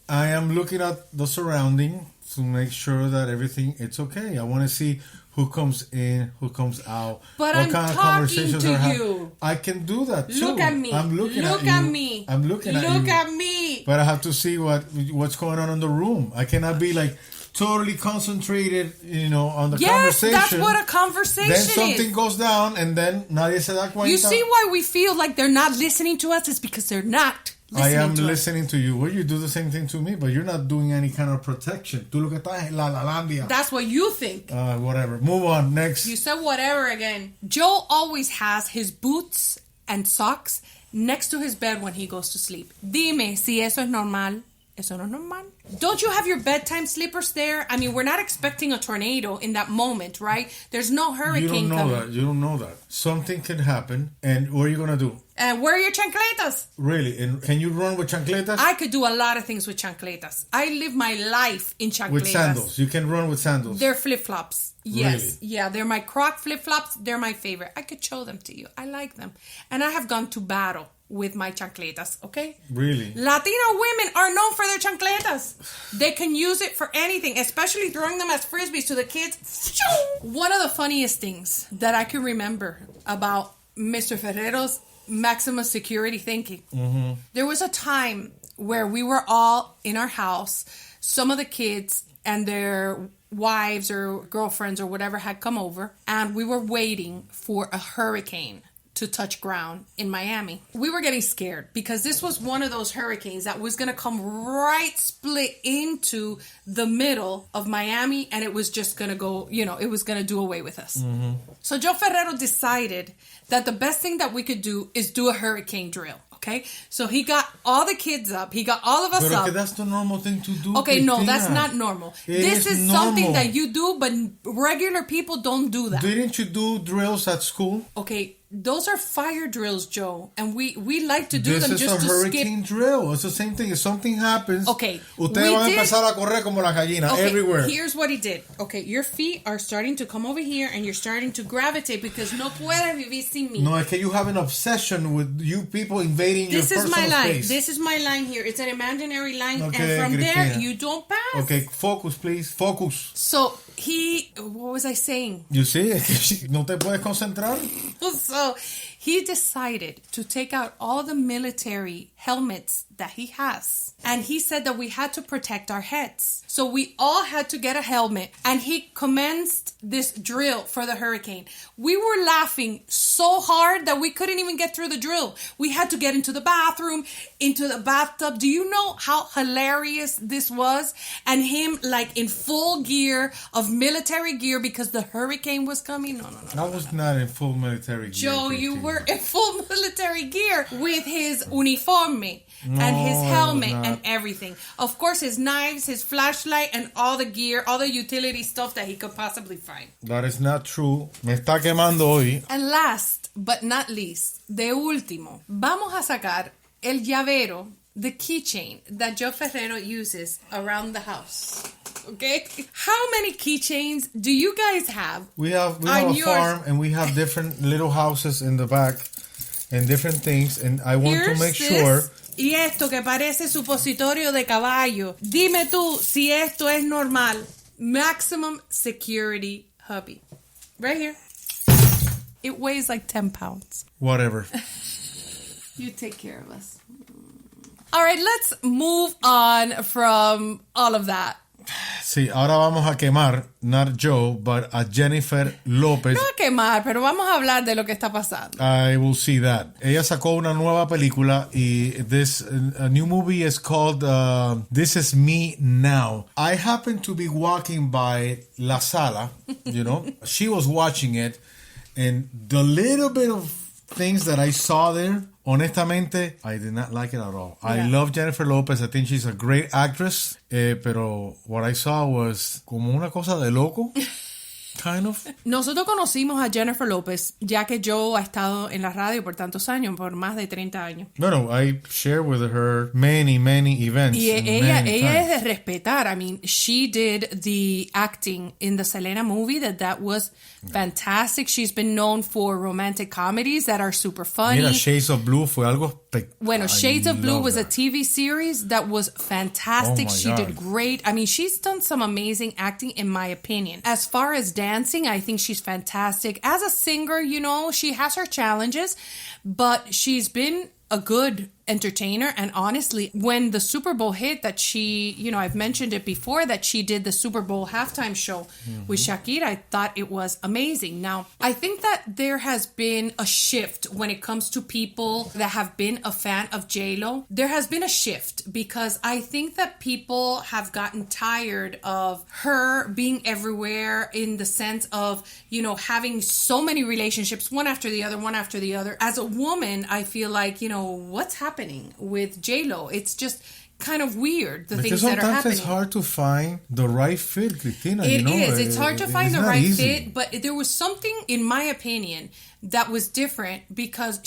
I am looking at the surrounding to make sure that everything it's okay. I want to see who comes in, who comes out. But what I'm kind of talking conversations to are you. I can do that too. Look at me. I'm looking at you. Look at me. I'm looking at you. Look at me. But I have to see what's going on in the room. I cannot be like totally concentrated, on the conversation. Yes, that's what a conversation is. Then something goes down, and then nadie se da cuenta. You see why we feel like they're not listening to us? It's because they're not listening I am to listening to you. Well, you do the same thing to me, but you're not doing any kind of protection. Tú lo que estás en la landia. That's what you think. Whatever. Move on. Next. You said whatever again. Joe always has his boots and socks next to his bed when he goes to sleep. Dime si eso es normal. Eso no es normal. Don't you have your bedtime slippers there? I mean, we're not expecting a tornado in that moment, right? There's no hurricane coming. You don't know that. Something can happen, and what are you going to do? And where are your chancletas? Really? And can you run with chancletas? I could do a lot of things with chancletas. I live my life in chancletas. With sandals. You can run with sandals. They're flip-flops. Yes. Really? Yeah, they're my Croc flip-flops. They're my favorite. I could show them to you. I like them. And I have gone to battle with my chancletas, okay? Really? Latino women are known for their chancletas. They can use it for anything, especially throwing them as frisbees to the kids. One of the funniest things that I can remember about Mr. Ferrero's maximum security thinking. There was a time where we were all in our house. Some of the kids and their wives or girlfriends or whatever had come over, and we were waiting for a hurricane to touch ground in Miami. We were getting scared because this was one of those hurricanes that was going to come right split into the middle of Miami, and it was just going to go, it was going to do away with us. So Joe Ferrero decided that the best thing that we could do is do a hurricane drill. Okay, so he got all the kids up. He got all of us up. Okay, that's the normal thing to do. Okay, Cristina. no, that's not normal. This is something that you do, but regular people don't do that. Didn't you do drills at school? Okay, those are fire drills, Joe, and we like to do them just to skip. This is a hurricane drill. It's the same thing. If something happens, okay, ustedes van a empezar a correr como la gallina everywhere. Here's what he did. Okay, your feet are starting to come over here, and you're starting to gravitate because no puedes vivir sin mí. No, es que you have an obsession with you people invading your personal space. This is my line. This is my line here. It's an imaginary line, okay, and from Cristina. there you don't pass. Okay, focus, please. Focus. So what was I saying? You see, no te puedes concentrar. So he decided to take out all the military helmets that he has. And he said that we had to protect our heads. So we all had to get a helmet. And he commenced this drill for the hurricane. We were laughing so hard that we couldn't even get through the drill. We had to get into the bathroom, into the bathtub. Do you know how hilarious this was? And him like in full gear of military gear because the hurricane was coming. No. I was not in full military gear. Joe, you were in full military gear with his uniforme and his helmet and everything. Of course, his knives, his flashlight, and all the gear, all the utility stuff that he could possibly find. That is not true. Me está quemando hoy. And last but not least, de último, vamos a sacar el llavero, the keychain that Joe Ferrero uses around the house. Okay? How many keychains do you guys have? We have a farm and we have different little houses in the back and different things, and I want to make sure. Y esto que parece supositorio de caballo. Dime tú si esto es normal. Maximum security hubby. Right here. It weighs like 10 pounds. Whatever. You take care of us. All right, let's move on from all of that. Sí, ahora vamos a quemar, not Joe, but a Jennifer Lopez. No a quemar, pero vamos a hablar de lo que está pasando. I will see that. Ella sacó una nueva película y a new movie is called This Is Me Now. I happened to be walking by La Sala, you know. She was watching it, and the little bit of things that I saw there, honestamente, I did not like it at all. Yeah. I love Jennifer Lopez. I think she's a great actress. Pero what I saw was como una cosa de loco. Kind of. Nosotros conocimos a Jennifer Lopez, ya que Joe ha estado en la radio por tantos años, por más de 30 años. Bueno, I share with her many events. Y ella es de respetar. I mean, she did the acting in the Selena movie that was fantastic. She's been known for romantic comedies that are super funny. Mira, Shades of Blue fue algo espectacular. Bueno, Shades of Blue was a TV series that was fantastic. Oh, she did great. I mean, she's done some amazing acting, in my opinion. As far as dancing, I think she's fantastic. As a singer, you know, she has her challenges, but she's been a good entertainer. And honestly, when the Super Bowl hit, that she, you know, I've mentioned it before, that she did the Super Bowl halftime show with Shakira, I thought it was amazing. Now, I think that there has been a shift when it comes to people that have been a fan of J-Lo. There has been a shift because I think that people have gotten tired of her being everywhere, in the sense of, you know, having so many relationships, one after the other. As a woman, I feel like, you know, what's happening with J-Lo? It's just kind of weird, the things that are happening. Sometimes it's hard to find the right fit, Cristina. It is. It's hard to find the right fit, but there was something, in my opinion, that was different because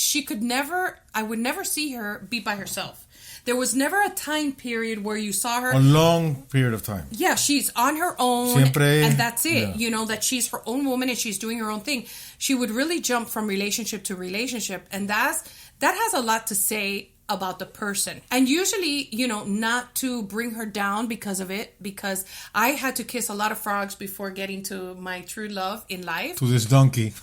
I would never see her be by herself. There was never a time period where you saw her. A long period of time. Yeah, she's on her own. And that's it. Yeah. You know, that she's her own woman and she's doing her own thing. She would really jump from relationship to relationship. And that has a lot to say about the person. And usually, you know, not to bring her down because of it, because I had to kiss a lot of frogs before getting to my true love in life. To this donkey.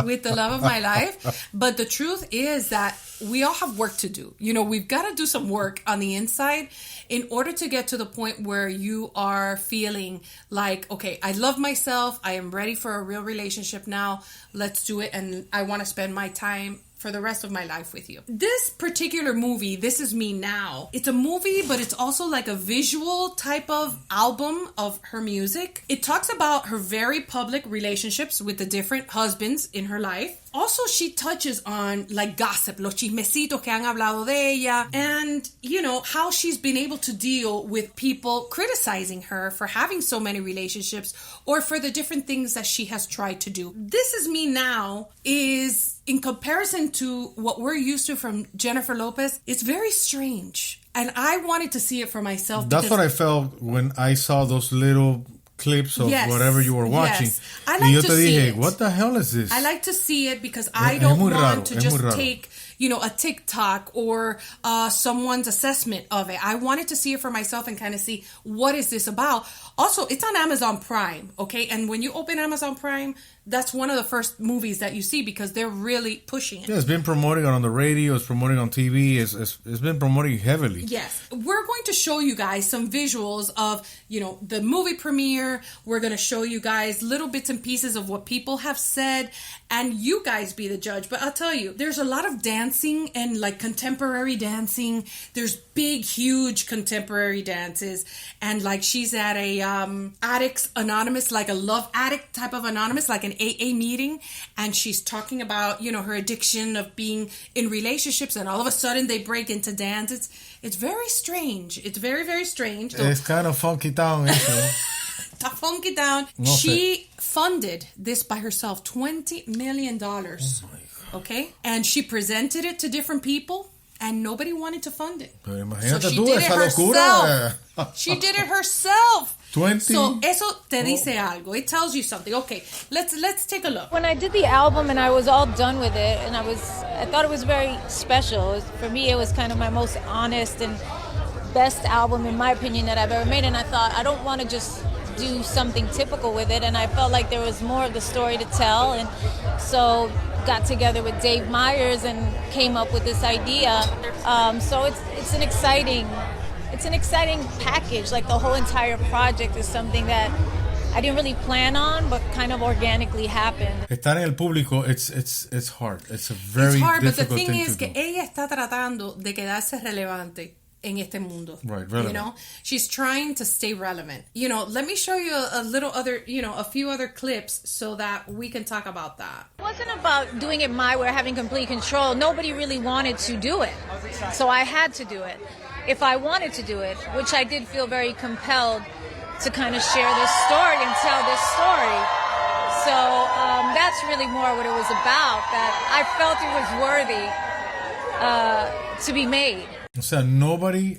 With the love of my life. But the truth is that we all have work to do. You know, we've got to do some work on the inside in order to get to the point where you are feeling like, okay, I love myself. I am ready for a real relationship now. Let's do it. And I want to spend my time for the rest of my life with you. This particular movie, This Is Me Now, it's a movie, but it's also like a visual type of album of her music. It talks about her very public relationships with the different husbands in her life. Also, she touches on like gossip, los chismecitos que han hablado de ella, and, you know, how she's been able to deal with people criticizing her for having so many relationships or for the different things that she has tried to do. This Is Me Now is, in comparison to what we're used to from Jennifer Lopez, it's very strange. And I wanted to see it for myself. That's what I felt when I saw those little clips of whatever you were watching. Yes. I like to see it. What the hell is this? I like to see it because I don't want to just take a TikTok or someone's assessment of it. I wanted to see it for myself and kind of see what is this about. Also, it's on Amazon Prime, okay? And when you open Amazon Prime, that's one of the first movies that you see because they're really pushing it. Yeah, it's been promoting on the radio, it's promoting on TV, it's been promoting heavily. Yes. We're going to show you guys some visuals of, the movie premiere. We're going to show you guys little bits and pieces of what people have said, and you guys be the judge. But I'll tell you, there's a lot of dancing and like contemporary dancing. There's big, huge contemporary dances. And like she's at a Addicts Anonymous, like a love addict type of anonymous, like an AA meeting. And she's talking about, her addiction of being in relationships. And all of a sudden they break into dance. It's very strange. It's very, very strange. So, it's kind of funky town, eso. Está funky town. No she funded this by herself, $20 million. Oh my God. Okay? And she presented it to different people. And nobody wanted to fund it. Pero imagínate so she tú did esa it locura. herself. She did it herself. 20. So eso te dice algo. It tells you something. Okay, let's take a look. When I did the album and I was all done with it, and I thought it was very special. For me, it was kind of my most honest and best album, in my opinion, that I've ever made. And I thought, I don't want to just do something typical with it. And I felt like there was more of the story to tell. And so got together with Dave Meyers and came up with this idea. So it's an exciting package. Like the whole entire project is something that I didn't really plan on, but kind of organically happened. Estar en el público, it's hard. It's a very hard, but the difficult thing thing is to que do. ella está tratando de quedarse relevante en este mundo. Right, relevant. She's trying to stay relevant. Let me show you a few other clips so that we can talk about that. It wasn't about doing it my way, having complete control. Nobody really wanted to do it. So I had to do it. If I wanted to do it, which I did feel very compelled to kind of share this story and tell this story. So that's really more what it was about, that I felt it was worthy to be made. O sea, nobody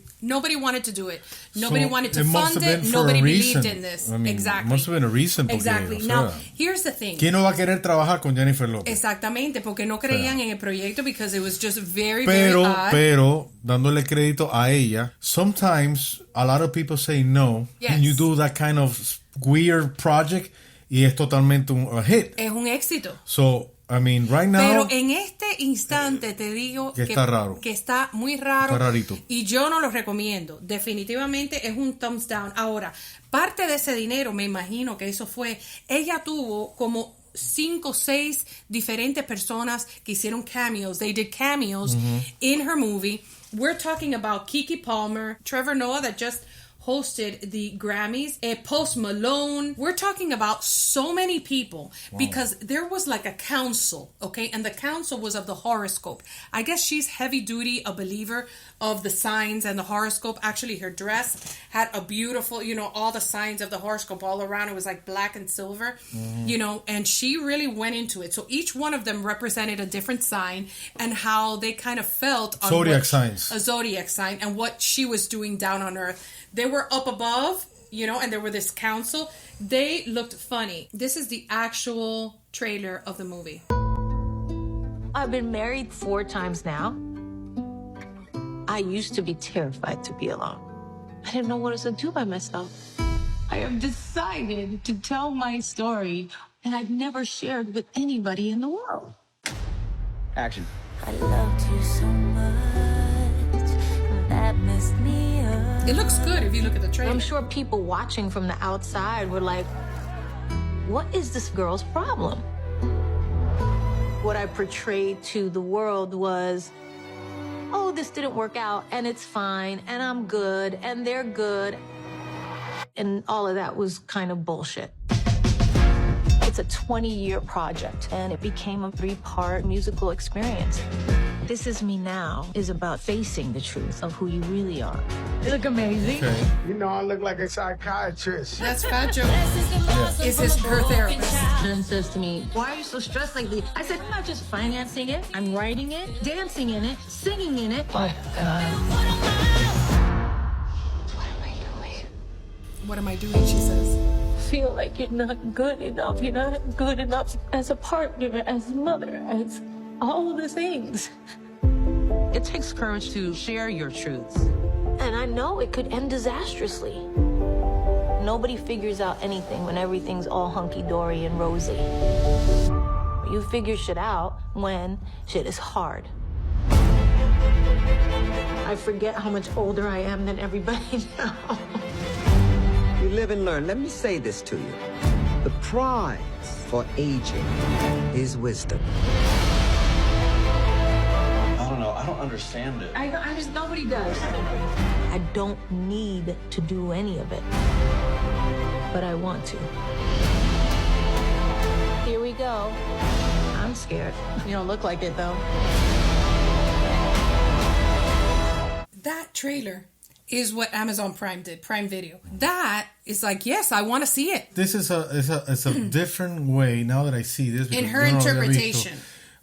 wanted to do it. Nobody wanted to it must fund have been it. for Nobody a believed reason. in this. I mean, Exactly. Must have been a reason. Porque, Exactly. o sea, Now, here's the thing. ¿Quién no va a querer trabajar con Jennifer Lopez? Exactamente, porque no creían en el proyecto because it was just very, very odd. Pero, dándole crédito a ella, sometimes a lot of people say no, Yes. and you do that kind of weird project, y es totalmente a hit. Es un éxito. So, I mean, right now... Pero en este instante te digo que está raro. Que está muy raro. Está rarito. Y yo no lo recomiendo. Definitivamente es un thumbs down. Ahora, parte de ese dinero, me imagino que eso fue... Ella tuvo como 5 o 6 diferentes personas que hicieron cameos. They did cameos in her movie. We're talking about Keke Palmer, Trevor Noah that just hosted the Grammys, Post Malone. We're talking about so many people because there was like a council, okay? And the council was of the horoscope. I guess she's heavy duty, a believer of the signs and the horoscope. Actually, her dress had a beautiful, all the signs of the horoscope all around. It was like black and silver, and she really went into it. So each one of them represented a different sign and how they kind of felt on Zodiac signs. A zodiac sign and what she was doing down on earth. They were up above, and there were this council. They looked funny. This is the actual trailer of the movie. I've been married 4 times now. I used to be terrified to be alone. I didn't know what else to do by myself. I have decided to tell my story that I've never shared with anybody in the world. Action. I loved you so much that messed me up. It looks good if you look at the trailer. I'm sure people watching from the outside were like, what is this girl's problem? What I portrayed to the world was, oh, this didn't work out, and it's fine, and I'm good, and they're good. And all of that was kind of bullshit. It's a 20-year project, and it became a 3-part musical experience. This Is Me Now is about facing the truth of who you really are. You look amazing. Okay. You know, I look like a psychiatrist. That's Fat Joe. Is her therapist. Jen says to me, why are you so stressed like this? I said, I'm not just financing it. I'm writing it, dancing in it, singing in it. What am I doing, she says. Feel like you're not good enough. You're not good enough as a partner, as a mother, as all of the things. It takes courage to share your truths. And I know it could end disastrously. Nobody figures out anything when everything's all hunky-dory and rosy. You figure shit out when shit is hard. I forget how much older I am than everybody now. You live and learn. Let me say this to you. The prize for aging is wisdom. I don't know. I don't understand it. I just, nobody does. I don't need to do any of it, but I want to. Here we go. I'm scared. You don't look like it, though. That trailer is what Amazon Prime did, Prime Video. That is like, yes, I want to see it. This is a different way, now that I see this. In her interpretation.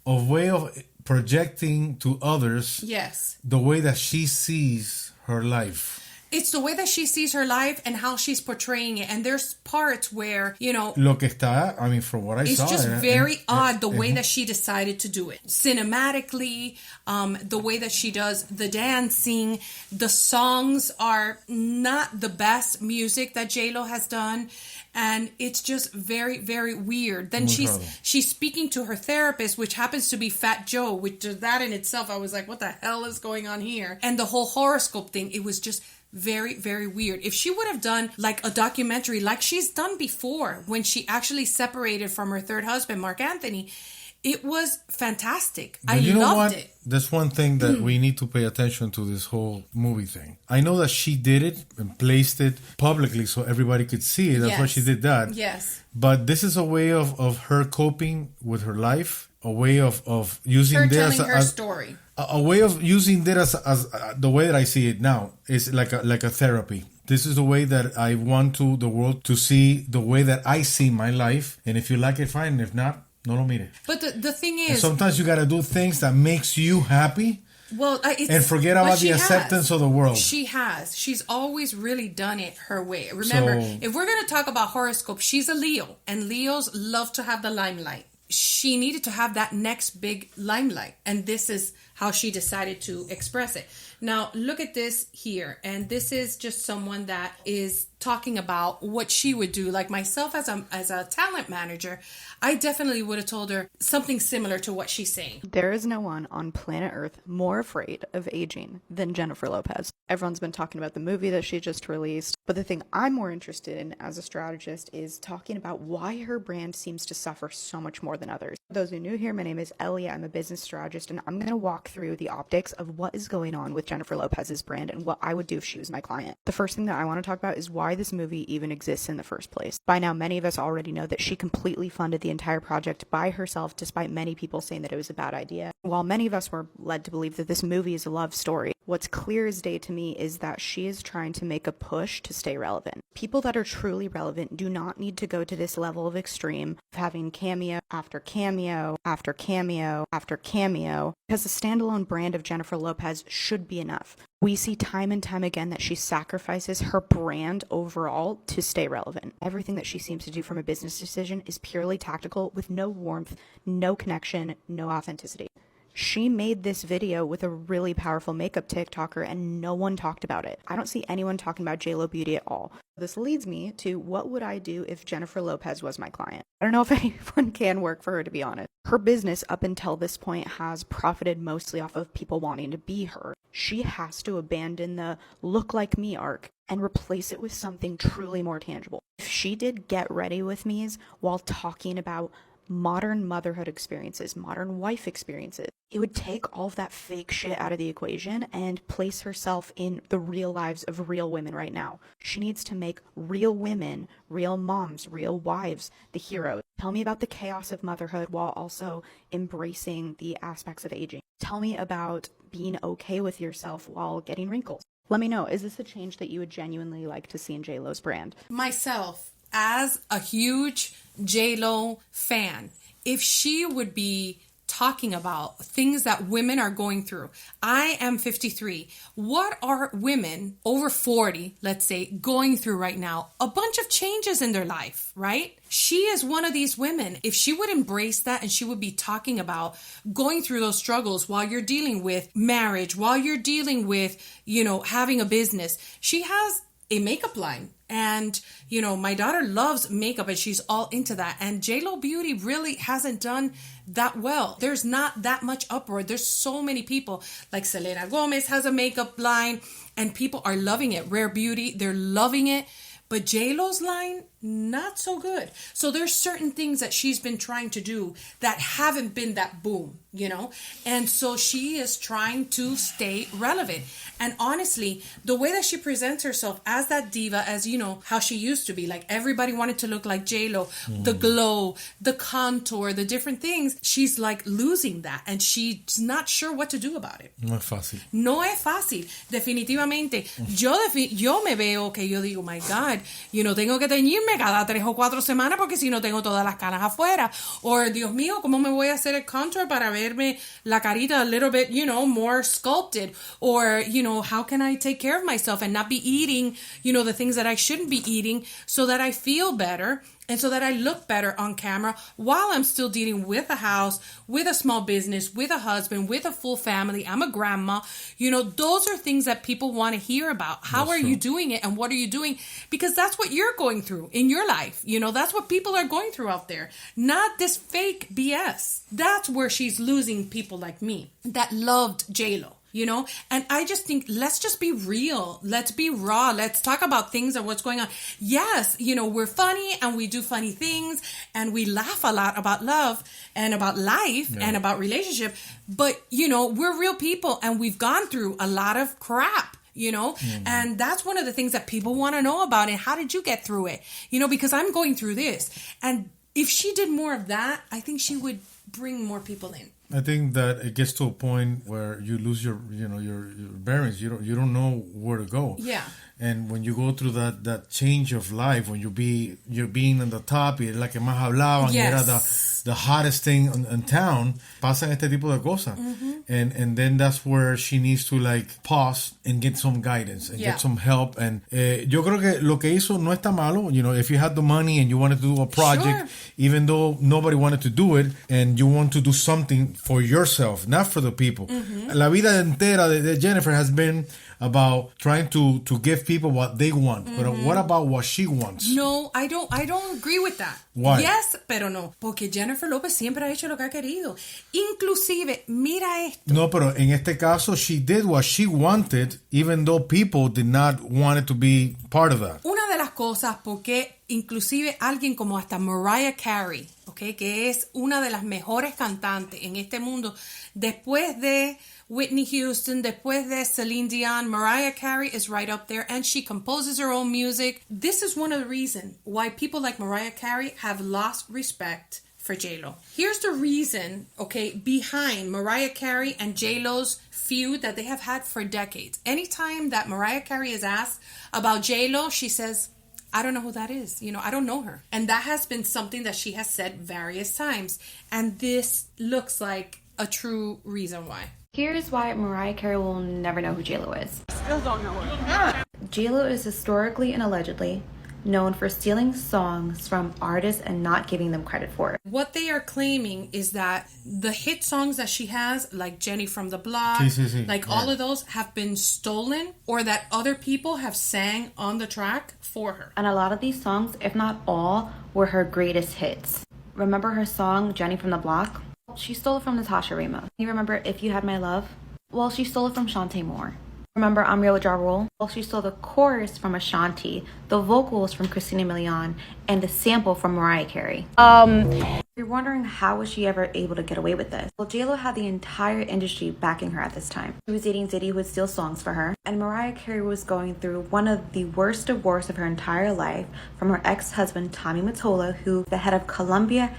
A way of projecting to others. Yes. The way that she sees her life. It's the way that she sees her life and how she's portraying it. And there's parts where, you know... Lo que está, I mean, from what I saw... It's just very odd the way that she decided to do it. Cinematically, the way that she does the dancing, the songs are not the best music that J-Lo has done. And it's just very, very weird. Then she's speaking to her therapist, which happens to be Fat Joe, which that in itself, I was like, what the hell is going on here? And the whole horoscope thing, it was just... very, very weird. If she would have done like a documentary like she's done before when she actually separated from her third husband, Mark Anthony, it was fantastic. But I loved it. There's one thing that we need to pay attention to this whole movie thing. I know that she did it and placed it publicly so everybody could see it. That's why she did that. Yes. But this is a way of her coping with her life, a way of using her this telling her story. A way of using that as the way that I see it now is like a therapy. This is the way that I want the world to see the way that I see my life. And if you like it, fine. If not, no lo mire. But the thing is... And sometimes you got to do things that makes you happy. Well, and forget about the acceptance of the world. She's always really done it her way. Remember, if we're going to talk about horoscope, she's a Leo. And Leos love to have the limelight. She needed to have that next big limelight. And this is how she decided to express it. Now, look at this here. And this is just someone that is talking about what she would do. Like myself as a talent manager, I definitely would have told her something similar to what she's saying. There is no one on planet Earth more afraid of aging than Jennifer Lopez. Everyone's been talking about the movie that she just released, but the thing I'm more interested in as a strategist is talking about why her brand seems to suffer so much more than others. For those who are new here, my name is Ellie. I'm a business strategist, and I'm going to walk through the optics of what is going on with Jennifer Lopez's brand and what I would do if she was my client. The first thing that I want to talk about is why this movie even exists in the first place. By now, many of us already know that she completely funded the entire project by herself, despite many people saying that it was a bad idea. While many of us were led to believe that this movie is a love story, what's clear as day to me is that she is trying to make a push to stay relevant. People that are truly relevant do not need to go to this level of extreme of having cameo after cameo after cameo after cameo, because the standalone brand of Jennifer Lopez should be enough. We see time and time again that she sacrifices her brand overall to stay relevant. Everything that she seems to do from a business decision is purely tactical, with no warmth, no connection, no authenticity. She made this video with a really powerful makeup TikToker and no one talked about it. I don't see anyone talking about JLo Beauty at all. This leads me to what would I do if Jennifer Lopez was my client? I don't know if anyone can work for her, to be honest. Her business up until this point has profited mostly off of people wanting to be her. She has to abandon the look like me arc and replace it with something truly more tangible. If she did Get Ready With Me's while talking about modern motherhood experiences, modern wife experiences, it would take all of that fake shit out of the equation and place herself in the real lives of real women right now. She needs to make real women, real moms, real wives, the heroes. Tell me about the chaos of motherhood while also embracing the aspects of aging. Tell me about being okay with yourself while getting wrinkles. Let me know, is this a change that you would genuinely like to see in JLo's brand? Myself, as a huge JLo fan, if she would be talking about things that women are going through. I am 53. What are women over 40, let's say, going through right now? A bunch of changes in their life, right? She is one of these women. If she would embrace that and she would be talking about going through those struggles while you're dealing with marriage, while you're dealing with, having a business, she has a makeup line. And, my daughter loves makeup and she's all into that. And JLo Beauty really hasn't done that well. There's not that much uproar. There's so many people, like Selena Gomez has a makeup line and people are loving it. Rare Beauty, they're loving it. But JLo's line, not so good. So there's certain things that she's been trying to do that haven't been that boom, And so she is trying to stay relevant. And honestly, the way that she presents herself as that diva, as how she used to be, like everybody wanted to look like JLo, the glow, the contour, the different things, she's like losing that. And she's not sure what to do about it. No es fácil. No es fácil, definitivamente. Yo me veo que yo digo, my God, tengo que teñirme cada 3 o 4 semanas porque si no tengo todas las canas afuera. O Dios mío, ¿cómo me voy a hacer el contour para verme la carita a little bit, more sculpted? Or, how can I take care of myself and not be eating, the things that I shouldn't be eating so that I feel better and so that I look better on camera while I'm still dealing with a house, with a small business, with a husband, with a full family. I'm a grandma. Those are things that people want to hear about. How are you doing it and what are you doing? Because that's what you're going through in your life. That's what people are going through out there. Not this fake BS. That's where she's losing people like me that loved JLo. And I just think, let's just be real. Let's be raw. Let's talk about things and what's going on. Yes, we're funny and we do funny things and we laugh a lot about love and about life and about relationship. But, we're real people and we've gone through a lot of crap. And that's one of the things that people want to know about. And how did you get through it? Because I'm going through this. And if she did more of that, I think she would bring more people in. I think that it gets to a point where you lose your bearings. You don't know where to go. Yeah. And when you go through that change of life, when you're being on the top, y la que más hablaban, yes. era the hottest thing in town, pasan este tipo de cosas. And then that's where she needs to pause and get some guidance and get some help. And yo creo que lo que hizo no está malo. If you had the money and you wanted to do a project, even though nobody wanted to do it, and you want to do something for yourself, not for the people. La vida entera de Jennifer has been about trying to give people what they want. But what about what she wants? No, I don't agree with that. Why? Yes, pero no. Porque Jennifer Lopez siempre ha hecho lo que ha querido. Inclusive, mira esto. No, pero en este caso, she did what she wanted, even though people did not want it to be part of that. Una de las cosas, porque inclusive alguien como hasta Mariah Carey, okay, que es una de las mejores cantantes en este mundo, después de Whitney Houston, después de Celine Dion, Mariah Carey is right up there, and she composes her own music. This is one of the reasons why people like Mariah Carey have lost respect for JLo. Here's the reason, okay, behind Mariah Carey and JLo's feud that they have had for decades. Anytime that Mariah Carey is asked about JLo, she says, I don't know who that is. I don't know her. And that has been something that she has said various times. And this looks like a true reason why. Here's why Mariah Carey will never know who JLo is. Still don't know her. JLo is historically and allegedly known for stealing songs from artists and not giving them credit for it. What they are claiming is that the hit songs that she has, like Jenny from the Block, all of those have been stolen, or that other people have sang on the track for her. And a lot of these songs, if not all, were her greatest hits. Remember her song, Jenny from the Block? She stole it from Natasha Ramos. You remember If You Had My Love? Well, she stole it from Shantae Moore. Remember I'm Real with Ja Rule? Well, she stole the chorus from Ashanti, the vocals from Cristina Milian, and the sample from Mariah Carey. You're wondering how was she ever able to get away with this? Well, JLo had the entire industry backing her at this time. She was dating Diddy, who would steal songs for her, and Mariah Carey was going through one of the worst divorces of her entire life from her ex-husband Tommy Mottola, who the head of Columbia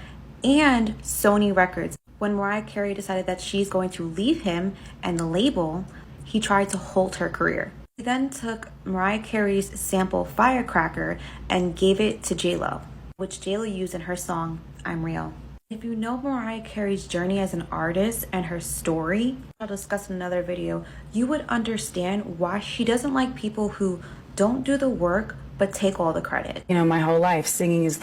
and Sony Records. When Mariah Carey decided that she's going to leave him and the label, he tried to halt her career. He then took Mariah Carey's sample Firecracker and gave it to JLo, which JLo used in her song I'm Real. If you know Mariah Carey's journey as an artist and her story, I'll discuss in another video, you would understand why she doesn't like people who don't do the work but take all the credit. You know, my whole life, singing is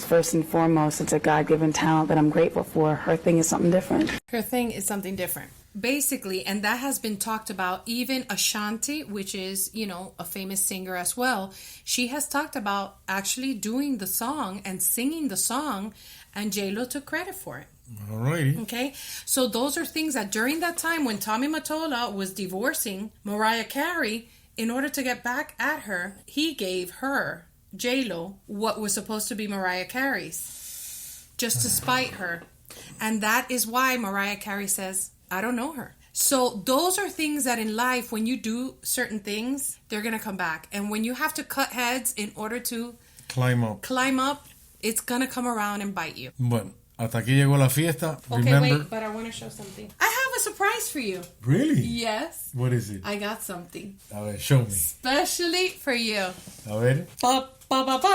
first and foremost. It's a God-given talent that I'm grateful for. Her thing is something different. Her thing is something different. Basically, and that has been talked about, even Ashanti, which is, you know, a famous singer as well, she has talked about actually doing the song and singing the song, and J-Lo took credit for it. Alrighty. Okay, so those are things that during that time when Tommy Mottola was divorcing Mariah Carey, in order to get back at her, he gave her, J-Lo, what was supposed to be Mariah Carey's, just to spite her. And that is why Mariah Carey says, I don't know her. So those are things that in life, when you do certain things, they're going to come back. And when you have to cut heads in order to climb up, it's going to come around and bite you. Bueno, hasta aquí llegó la fiesta. Okay, Remember... wait, but I want to show something. I have a surprise for you. Really? Yes. What is it? I got something. A ver, show me. Especially for you. A ver. Ba, ba, ba, ba.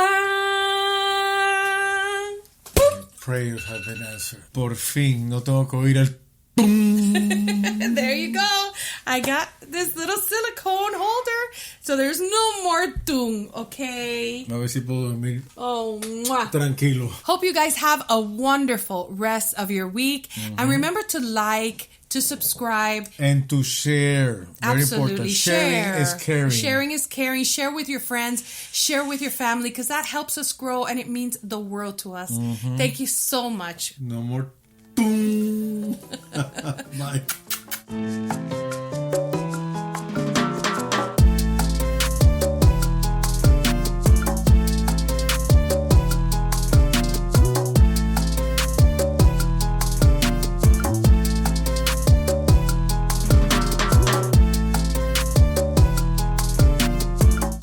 Prayers have been answered. Por fin, no tengo que oír el... There you go. I got this little silicone holder, so there's no more tung, okay? A ver si puedo dormir. Oh, mwah. Tranquilo. Hope you guys have a wonderful rest of your week. Mm-hmm. And remember to like, to subscribe. And to share. Very Absolutely. important. Share. Sharing is caring. Sharing is caring. Share with your friends. Share with your family, because that helps us grow and it means the world to us. Mm-hmm. Thank you so much. No more. Bye.